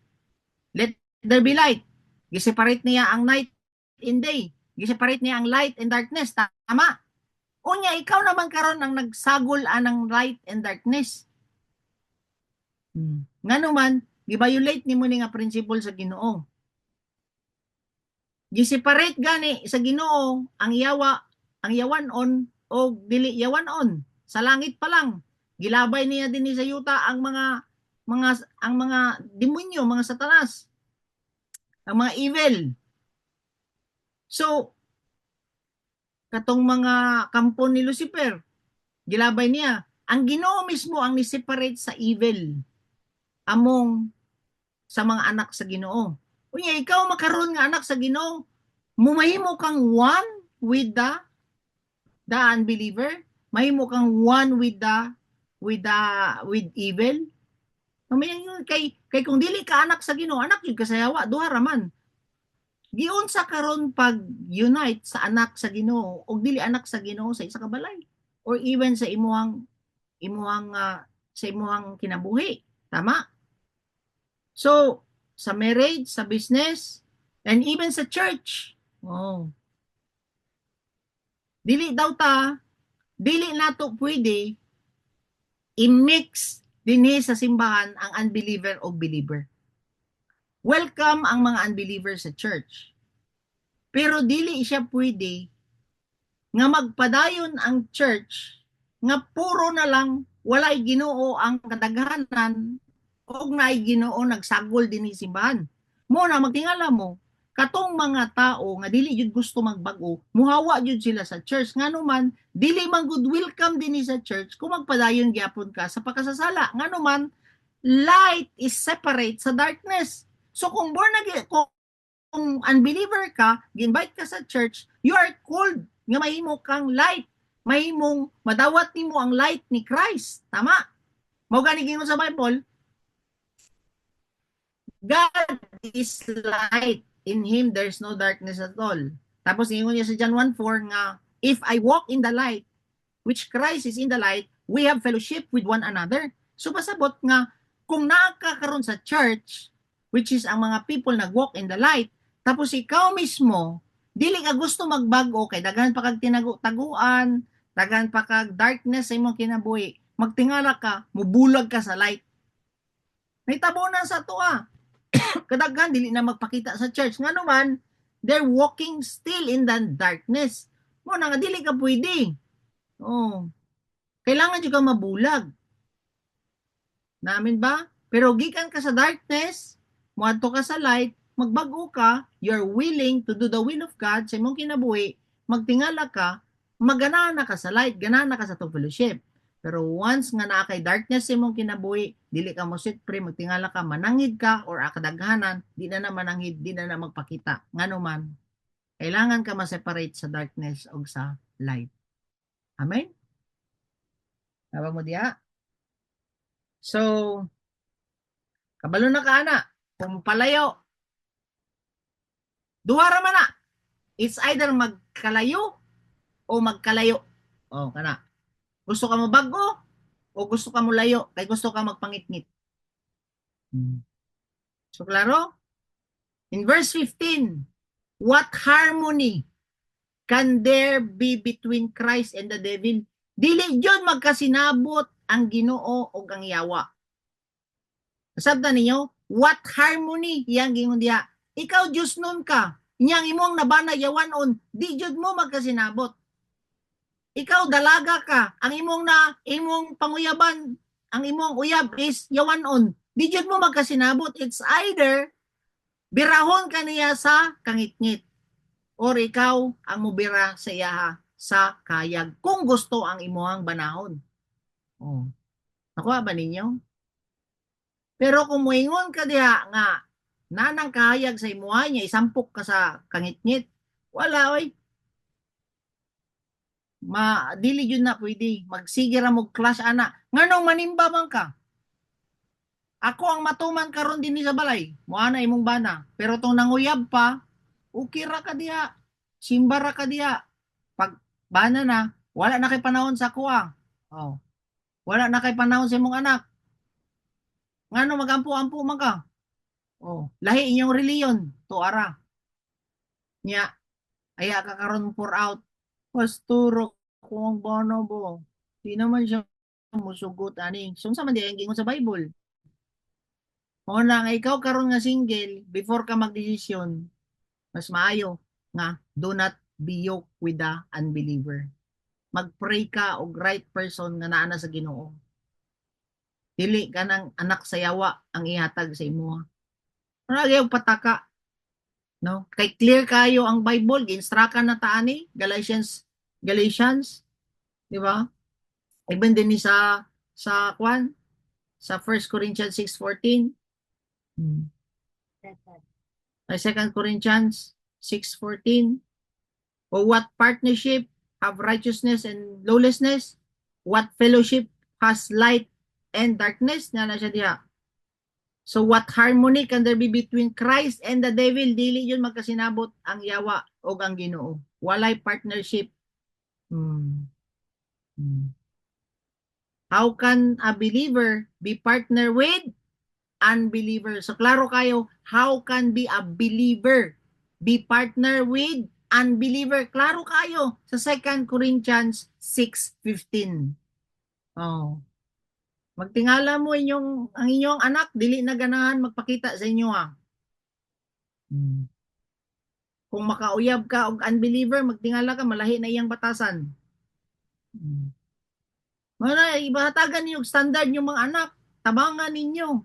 Let there be light. Giseparate niya ang night and day. Giseparate niya ang light and darkness. Tama. Unya, ikaw naman karon ang nagsagol anang light and darkness. Nga naman, gi-violate ni mo ni nga principle sa Ginoo. Gi-separate gani sa Ginoo ang yawanon o dili yawanon. Sa langit pa lang. Gilabay niya din sa yuta ang mga demonyo, mga satanas. Ang mga evil. So, katong mga kampo ni Lucifer, gilabay niya. Ang Ginoo mismo ang ni-separate sa evil among sa mga anak sa Ginoo. Unya, ikaw makaroon nga anak sa Ginoo, mumahimo kang one with the unbeliever, mahimo kang one with evil. Kay kung dili ka anak sa Ginoo, anak yun kasayawa, duha raman. Giunsa karon pag unite sa anak sa Ginoo o dili anak sa Ginoo sa isa ka balay or even sa imuhang sa imuhang kinabuhi. Tama? So, sa marriage, sa business, and even sa church. Dili nato pwede i-mix dinhi sa simbahan ang unbeliever o believer. Welcome ang mga unbeliever sa church. Pero dili siya pwede nga magpadayon ang church nga puro na lang walay Ginoo ang kadaghanan og naay Ginoo nagsagol dinhi simbahan. Mo na magtingala mo, katong mga tao nga dili jud gusto magbago, muhawa jud sila sa church. Nganuman dili man good welcome dinhi sa church kung magpadayon gyapon ka sa pakasasala. Nganuman light is separate sa darkness. So kung born again, kung unbeliever ka, gi-invite ka sa church, you are called nga mahimo kang light. Mahimong madawat nimo ang light ni Christ. Tama? Mao gani gingon sa Bible, God is light. In Him there's no darkness at all. Tapos ingon niya sa John 1:4 nga, if I walk in the light, which Christ is in the light, we have fellowship with one another. So pasabot nga, kung nakakaroon sa church, which is ang mga people nag-walk in the light, tapos ikaw mismo, dili ka gusto magbago, kay daghan pa kag tinago-taguan, daghan pa kag darkness sa imong kinabuhi, magtingala ka, mubulag ka sa light. May tabunan sa tuwa. Kadaghan dili na magpakita sa church. Nga naman, They're walking still in the darkness. Mo na nga dili ka pwede. Oh. Kailangan jud ka mabulag. Namin ba? Pero gikan ka sa darkness, moadto ka sa light, magbago ka, you're willing to do the will of God sa imong kinabuhi, magtingala ka, magana ka sa light, gana ka sa fellowship. Pero once nga naa kay darkness sa imong kinabuhi, dili ka mo sit pre, magtingala ka, manangid ka or akadaghanan, di na manangid, di na magpakita. Ngano man, kailangan ka ma-separate sa darkness o sa light. Amen? Tama mo diya? So, kabalo na ka ana, kung palayo, duwara man na. It's either magkalayo o magkalayo. O, kana. Gusto ka mo bago o gusto ka mo layo, kay gusto ka magpangitngit. So, klaro? In verse 15, what harmony can there be between Christ and the devil? Dili yun magkasinabot ang Ginoo o ang yawa. Sabda ninyo, what harmony yang gingon diha? Ikaw Diyos nun ka, inyang imong nabana yawanon, di jud mo magkasinabot. Ikaw dalaga ka, ang imong panguyaban, ang imong uyab is yawanon, di jud mo magkasinabot. It's either birahon ka niya sa kangitngit or ikaw ang mubira sa iyaha sa kayag kung gusto ang imuhang banahon. Oh. Nakuha ba ninyo? Pero kung muingon ka diha nga nanang kahayag sa imuha niya, isampok ka sa kangitngit, wala oy. Dili yun na pwede. Magsige ra mo clash ana. Nganong manimba man ka? Ako ang matuman karon din sa balay. Moana imong bana. Pero tong nanguyab pa, okay ra ka diha. Simba ra ka diha. Pag bana na, wala na kay panahon sa kuha. Oh. Wala na kay panahon sa imong anak. Ngano magampo-ampo man ka? Oh, lahi inyong reliyon to ara. Nya, aya ka karon pour out. Pastor ko ang bana bo. Di naman siya musugot ani. So sa man di ang gingon sa Bible. O na nga ikaw karon nga single before ka magdesisyon, mas maayo nga do not be yoked with the unbeliever. Magpray ka og right person nga naa na sa Ginoo. Dili ka ng anak sa yawa ang ihatag sa imo. Wala gyud pataka. No? Kay clear kayo ang Bible, gi-instruct na taani, Galatians, di ba? Even din ni sa kwan, sa 1 Corinthians 6:14. Sa 2 Corinthians 6:14. O what partnership have righteousness and lawlessness? What fellowship has light and darkness? Na siya diha. So what harmony can there be between Christ and the devil? Dili yun magkasinabot ang yawa o ang Ginoo. Walay partnership. How can a believer be partner with unbeliever? So klaro kayo, how can be a believer be partner with unbeliever? Klaro kayo sa 2 Corinthians 6:15. Oh. Magtingala mo ang inyong anak, dili na ganahan magpakita sa inyo ha. Kung makauyab ka og unbeliever, magtingala ka, malahi na iyang batasan. Mana ibahatagan niyo standard yung mga anak, tabangan ninyo.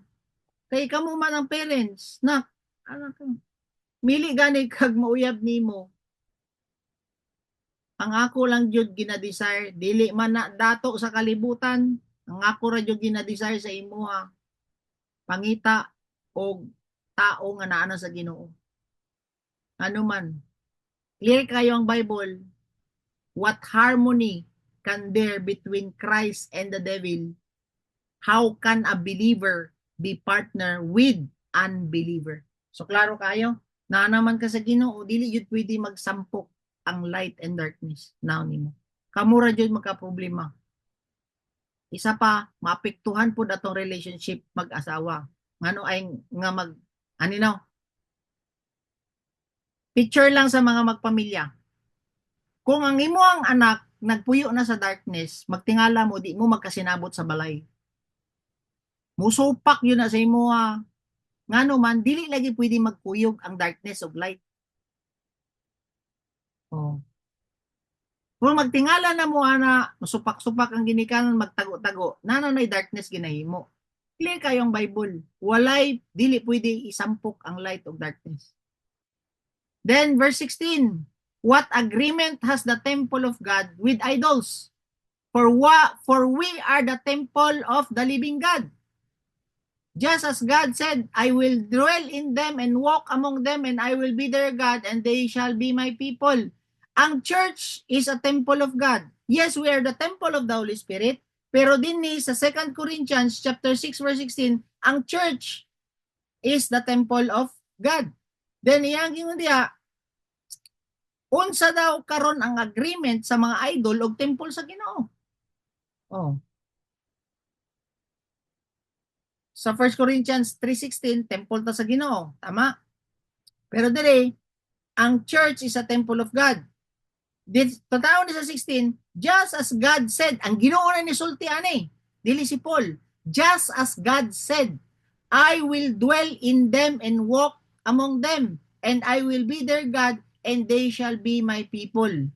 Kay kamo man ang parents, nak, anak, mili gani kag mauyab nimo. Ang ako lang jud gina-desire, dili man na dato sa kalibutan. Ang ako ra jud gina-desire sa imuha. Pangita og tao nga naa na sa Ginoo. Ano man. Clear kayo ang Bible. What harmony can there between Christ and the devil? How can a believer be partner with unbeliever? So klaro kayo, na naman ka sa Ginoo, dili jud pwede magsampok ang light and darkness now nimo. Kamura jud magka-problema. Isa pa, maapektuhan po atong relationship mag-asawa. Ngano ay nga anino? Picture lang sa mga magpamilya. Kung ang imo ang anak nagpuyo na sa darkness, magtingala mo di mo magkasinabot sa balay. Musupak yun na sa imo ha. Ngano man dili lagi pwede magkuyog ang darkness of light. Oh. Kung magtingala na mo ana, supak-supak ang ginikanan magtago-tago, nanay darkness ginahimo. Clear kayong Bible. Walay dili pwede isampok ang light of darkness. Then verse 16, what agreement has the temple of God with idols? For we are the temple of the living God. Just as God said, I will dwell in them and walk among them, and I will be their God, and they shall be my people. Ang church is a temple of God. Yes, we are the temple of the Holy Spirit, pero din ni sa 2 Corinthians chapter 6 verse 16, ang church is the temple of God. Then iyang gingon diha, unsa daw karon ang agreement sa mga idol og temple sa Ginoo? Oh. Sa 1 Corinthians 3:16, temple ta sa Ginoo, tama? Pero dire, ang church is a temple of God. Tataw ni sa 16, just as God said, ang Ginoo na ni sulti ani, dili si Paul, just as God said, I will dwell in them and walk among them, and I will be their God, and they shall be my people.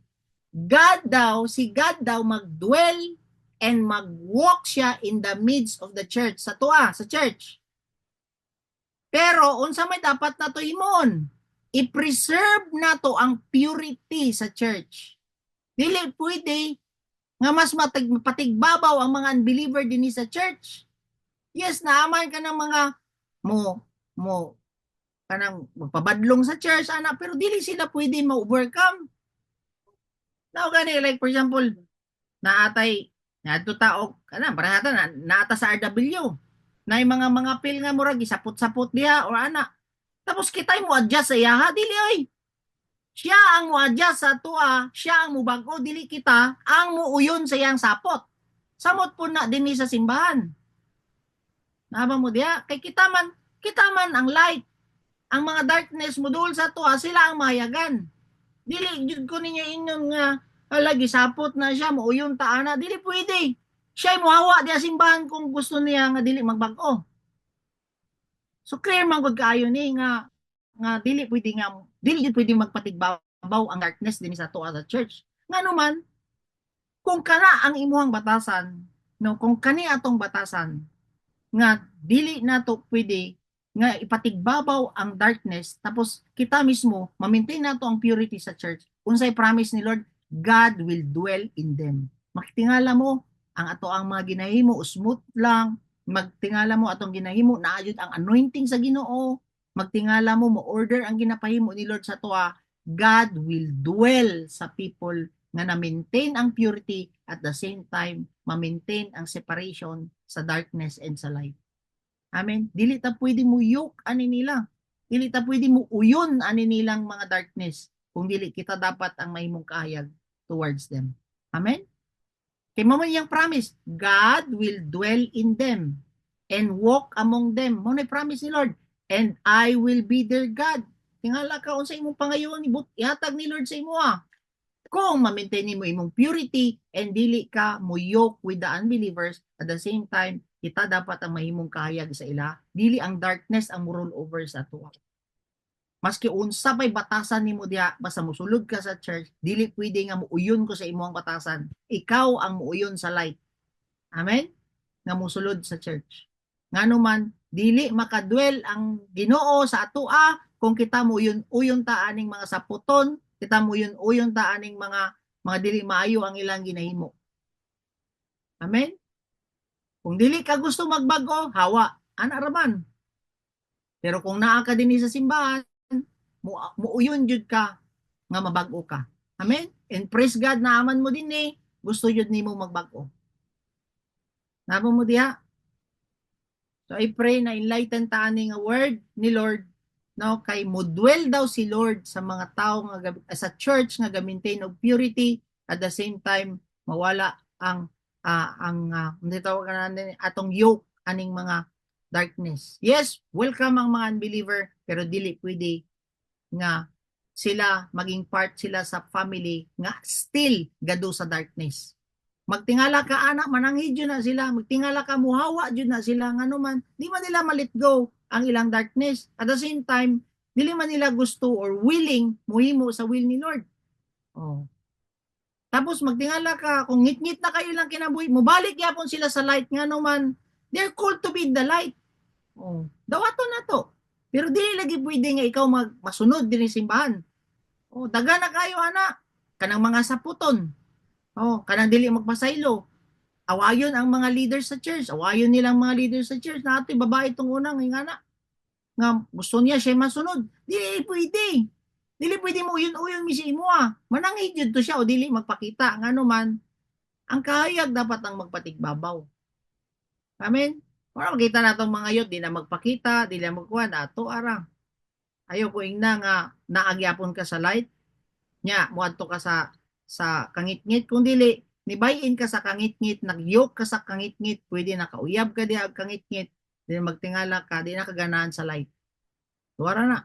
Si God daw mag-dwell and mag-walk siya in the midst of the church, sa church. Pero unsa may dapat nato himon? I-preserve nato ang purity sa church. Dili pwede nga mas patigbabaw ang mga unbeliever dinhi sa church. Yes, naaman ka ng mga mo kanang magpabadlong sa church ana, pero dili sila pwede ma-overcome. Now gani, like for example, naatay nadto tao kana parehata naata sa RW. Na mga pil nga murag isapot-sapot diha or ana. Tapos kitay mo adjust sa iya, ha? Dili ay. Siya ang mo adjust sa tua, siya ang mo bago, dili kita ang mo uyon sa iyang sapot. Samot po na dinhi sa simbahan. Naba mo diha, kay kita man ang light. Ang mga darkness mo dul sa tua, sila ang mahayagan. Dili jud ko ninyo inyong nga lagi sapot na siya mo uyon ta ana, dili pwede. Siya mo hawa diha simbahan kung gusto niya nga dili magbag-o. So clear man gud kaayo ni nga dili pwede magpatigbabaw ang darkness dinhi sa tuwa sa church. Ngano man kung kana ang imuhang batasan, no, kung kani atong batasan nga dili nato pwede nga ipatigbabaw ang darkness tapos kita mismo ma-maintain nato ang purity sa church. Unsay promise ni Lord? God will dwell in them. Makitingala mo ang ato ang mga ginahimo smooth lang, magtingala mo atong ginahimo naayod ang anointing sa Ginoo, magtingala mo mo-order ang ginapahimo ni Lord sa tuwa, God will dwell sa people nga na-maintain ang purity at the same time ma-maintain ang separation sa darkness and sa light. Amen. Dili ta pwede mo yoke ani nila. Dili ta pwede mo uyon ani nilang mga darkness kung dili kita dapat ang mahimong kahayag towards them. Amen. Kay mo man yang promise, God will dwell in them and walk among them. Mo na promise ni Lord, and I will be their God. Tingala ka unsa imong pangayoon ihatag ni Lord sa imo kung ma-maintain mo imong purity and dili ka mo yoke with the unbelievers, at the same time kita dapat ang mahimong kahayag sa ila, dili ang darkness ang rule over sa tuwa. Maski unsa pay batasan nimo diha, basta mosulod ka sa church, dili pwede nga muuyon ko sa imong batasan. Ikaw ang muuyon sa light. Amen? Nga mosulod sa church. Ngano man dili makadwell ang Ginoo sa atoa kung kita muuyon ta aning mga saputon, kita muuyon ta aning mga dili maayo ang ilang ginahimo. Amen? Kung dili ka gusto magbago, hawa, ana raman. Pero kung naa ka dinhi sa simbahan, muuyon jud ka nga mabago ka. Amen? And praise God na aman mo din gusto jud nimo magbago. Nabo mo diha? So I pray na enlighten ta ani nga word ni Lord, no, kay modwell daw si Lord sa mga tao nga sa church nga ga-maintain og purity, at the same time mawala ang atong yoke aning mga darkness. Yes, welcome ang mga unbeliever, pero dili pwede nga sila maging part sila sa family nga still gado sa darkness. Magtingala ka anak, mananghid yun na sila, magtingala ka muhawa yun na sila, nga naman, di man nila ma-let go ang ilang darkness. At the same time, dili man nila gusto or willing muhimo sa will ni Lord. Oh. Tapos magtingala ka, kung ngit-ngit na kayo lang kinabuhi, mubalik yapon sila sa light nga naman. They're called to be the light. Oh. Dawato na to. Pero dili lagi pwede nga ikaw masunod din simbahan. Oh, daga na kayo ana. Kanang mga saputon. Oh, kanang dili magpasaylo. Awayon ang mga leaders sa church. Awayon nilang mga leaders sa church. Nato babae itong unang ingana. Nga gusto niya siya masunod. Dili pwede. Dili pwede mo uyon mi si imo ah. Manangid jud to siya o dili magpakita ngano man. Ang kahayag dapat ang magpatigbabaw. Amen. Para makita natong mga yot di na magpakita, di na magkuan ato ara. Ayo ko ingna nga naagyapon ka sa light nya moadto ka sa kangitngit kung dili nibayin ka sa kangitngit nagyok ka sa kangitngit pwede nakauyab ka di ag kangitngit di na magtingala ka di na kaganaan sa light. Tuwara na.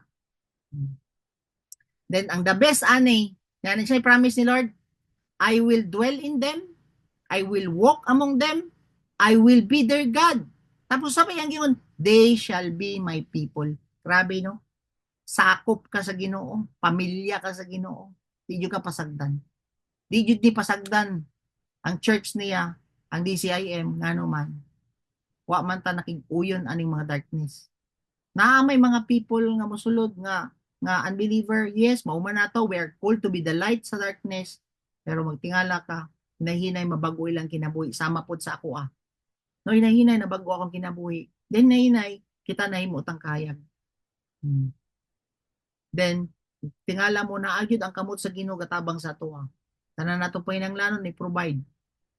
Then ang the best ani, yan siya promise ni Lord, I will dwell in them, I will walk among them, I will be their God. Tapos sabi ang gingon, they shall be my people. Grabe no? Sakop ka sa Ginoo, pamilya ka sa Ginoo. Di jud ka pasagdan. Di jud ni pasagdan ang church niya, ang DCIM ngano man. Wa man ta nakig-uyon aning mga darkness. Naa may mga people nga mosulod nga unbeliever, yes, mao man nato, we are called to be the light sa darkness, pero magtingala ka, hinahinay mabago ilang kinabuhi, sama pod sa ako ah. No, hinahinay na bago akong kinabuhi, then hinahinay, kita na himutang kayag. Then, tingala mo na agyud ang kamot sa Ginoo gatabang sa ato ah. Tanan nato panginahanglanon ni provide.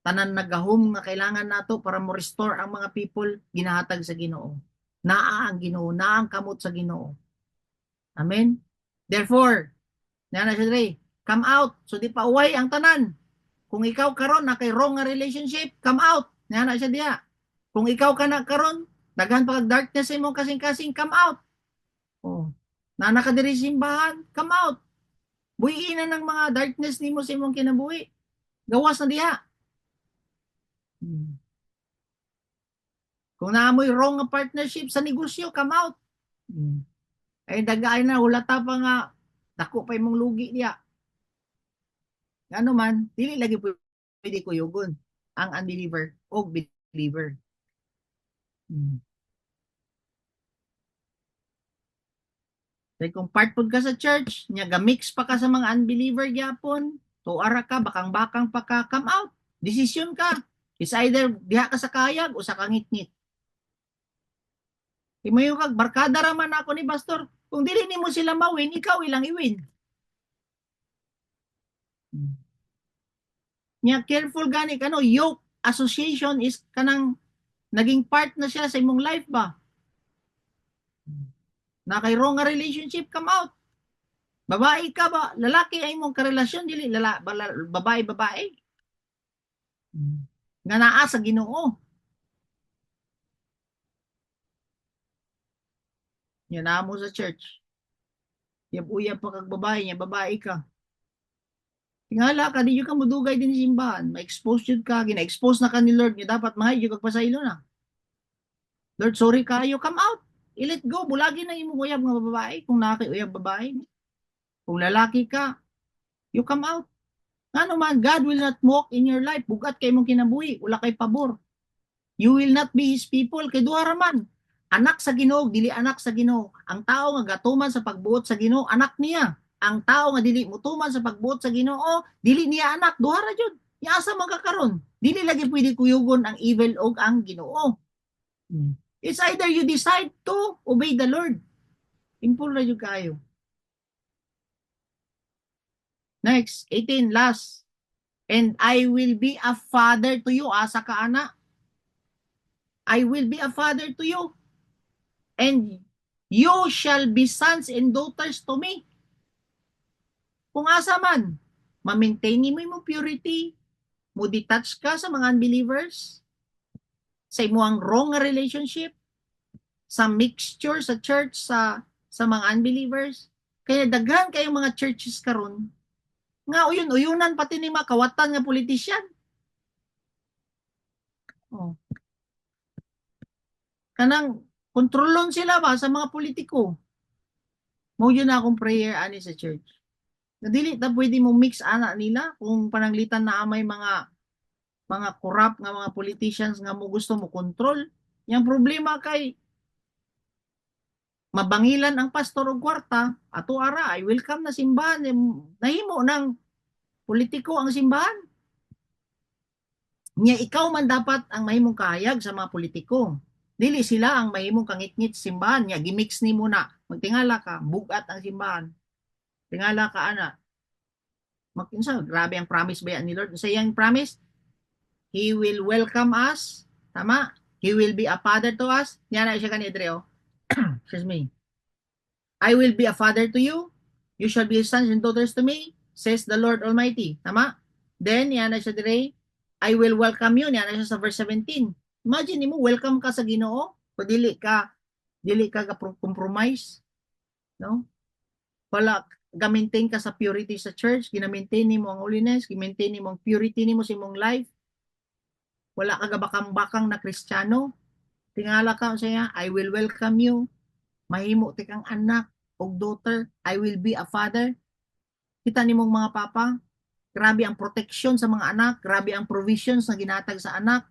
Tanan nagahom nga kailangan nato para mo restore ang mga people ginahatag sa Ginoo. Naa ang Ginoo, naa ang kamot sa Ginoo. Amen. Therefore, na siya dre, come out. So di pa uway ang tanan. Kung ikaw karon na kay wrong nga relationship, come out. Na siya diha. Kung ikaw ka na karon, daghan pa kag darkness sa imong kasing-kasing, come out. Oh. Na nakadiri simbahan, come out. Buhiin na ng mga darkness nimo sa imong kinabuhi. Gawas na diha. Kung naamoy wrong nga partnership sa negosyo, come out. Ay dagay na hulata pa nga dako pa imong lugi diya. Ano man, dili lagi pwede kuyugon ang unbeliever o believer. Kaya kung part pod ka sa church, nya ga-mix pa ka sa mga unbeliever gyapon, tuara ka, bakang-bakang pa ka, come out. Desisyon ka. It's either diha ka sa kayag o sa kangit-ngit. Himayo kag barkada ra man ako ni pastor. Kung dili nimo sila mawin, ikaw ilang iwin. Nya careful gani kano yoke association is kanang naging part na siya sa imong life ba? Na kay wrong nga relationship, come out. Babae ka ba? Lalaki ay imong karelasyon dili babae. Nga naa sa Ginoo. Nya naa mo sa church. Uyab pa kag babae, nya babae ka. Tingala ka, di ka mudugay din sa simbahan. Ma-expose yun ka, gina-expose na ka ni Lord, nga dapat mahay, yung kagpasaylo na. Lord, sorry kayo, come out. I-let go, bulagi na yung uyab nga babae, kung uyab babae. Kung lalaki ka, you come out. Nga naman, God will not walk in your life. Bugat kay mong kinabuhi, wala kay pabor. You will not be His people, kay duhara man. Anak sa Ginoo, dili anak sa Ginoo. Ang tao nga gatuman sa pagbuot sa Ginoo, anak niya. Ang tao nga dili mutuman sa pagbuot sa Ginoo, dili niya anak, duhara jud. Asa magkakaron? Dili lagi pwede kuyugon ang evil og ang Ginoo. It's either you decide to obey the Lord. Impul na jud kayo. Next, 18, last. And I will be a father to you, asa ka ana. I will be a father to you. And you shall be sons and daughters to me. Kung asa man, ma-maintain mo yung purity, mo detach ka sa mga unbelievers, sa imuang wrong relationship, sa mixture sa church, sa mga unbelievers. Kaya daghan kayong mga churches karon nga uyunan pati ni mga kawatan nga politisyan. Oh. Kanang kontrolon sila ba sa mga politiko. Mo yun akong prayer ani sa church. Na dili ta pwede mo mix ana nila kung pananglitan na may mga corrupt nga mga politicians nga mo gusto mo control. Yang problema kay mabangilan ang pastor og kwarta, ato ara ay welcome na simbahan. Nahimo ng politiko ang simbahan. Nya ikaw man dapat ang mahimong kahayag sa mga politiko. Dili sila ang mahimong kangitngit sa simbahan. Nya gimix ni muna. Magtingala ka, bugat ang simbahan. Tingala ka ana. Magkinsa, grabe ang promise ba yan ni Lord? Sa iyang promise, He will welcome us. Tama? He will be a father to us. Yan na siya kanidre, oh. Excuse me. I will be a father to you. You shall be sons and daughters to me, says the Lord Almighty. Tama? Then, yan na siya dire. I will welcome you. Yan na siya sa verse 17. Imagine mo, welcome ka sa Ginoo. O dili ka compromise. No? Wala, ga-maintain ka sa purity sa church, gina-maintain mo ang holiness, gi-maintain mo ang purity mo sa imong life. Wala ka gabakang-bakang na Kristiyano. Tingala ka sa iya, I will welcome you. Mahimo ti kang anak o daughter, I will be a father. Kita nimong mga papa, grabe ang protection sa mga anak, grabe ang provisions na ginatag sa anak.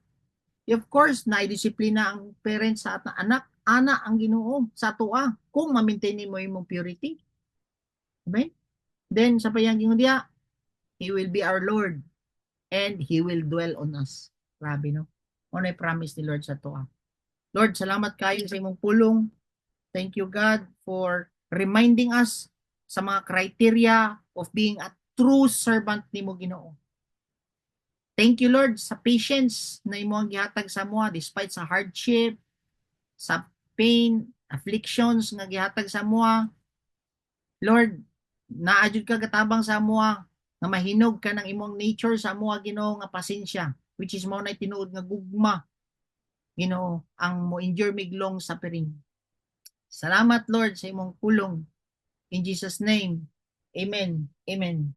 Of course, na-disiplina ang parents sa anak, ana ang Ginoo sa tuwa kung ma-maintain mo imong purity. Amen? Then, sa payang dia, He will be our Lord and He will dwell on us. Grabe, no? Ano promise ni Lord sa tuwa. Lord, salamat kayo sa imong pulong. Thank you, God, for reminding us sa mga criteria of being a true servant ni mo, Ginoo. Thank you, Lord, sa patience na imo ang gihatag sa mua despite sa hardship, sa pain, afflictions nga gihatag sa mua. Lord, naadjud ka katabang sa mua nga mahinog ka ng imong nature sa mua, Ginoo, nga pasensya, which is mo na tinuod nga gugma, Ginoo, ang mo endure miglong suffering. Salamat, Lord, sa imong pulong. In Jesus' name, amen. Amen.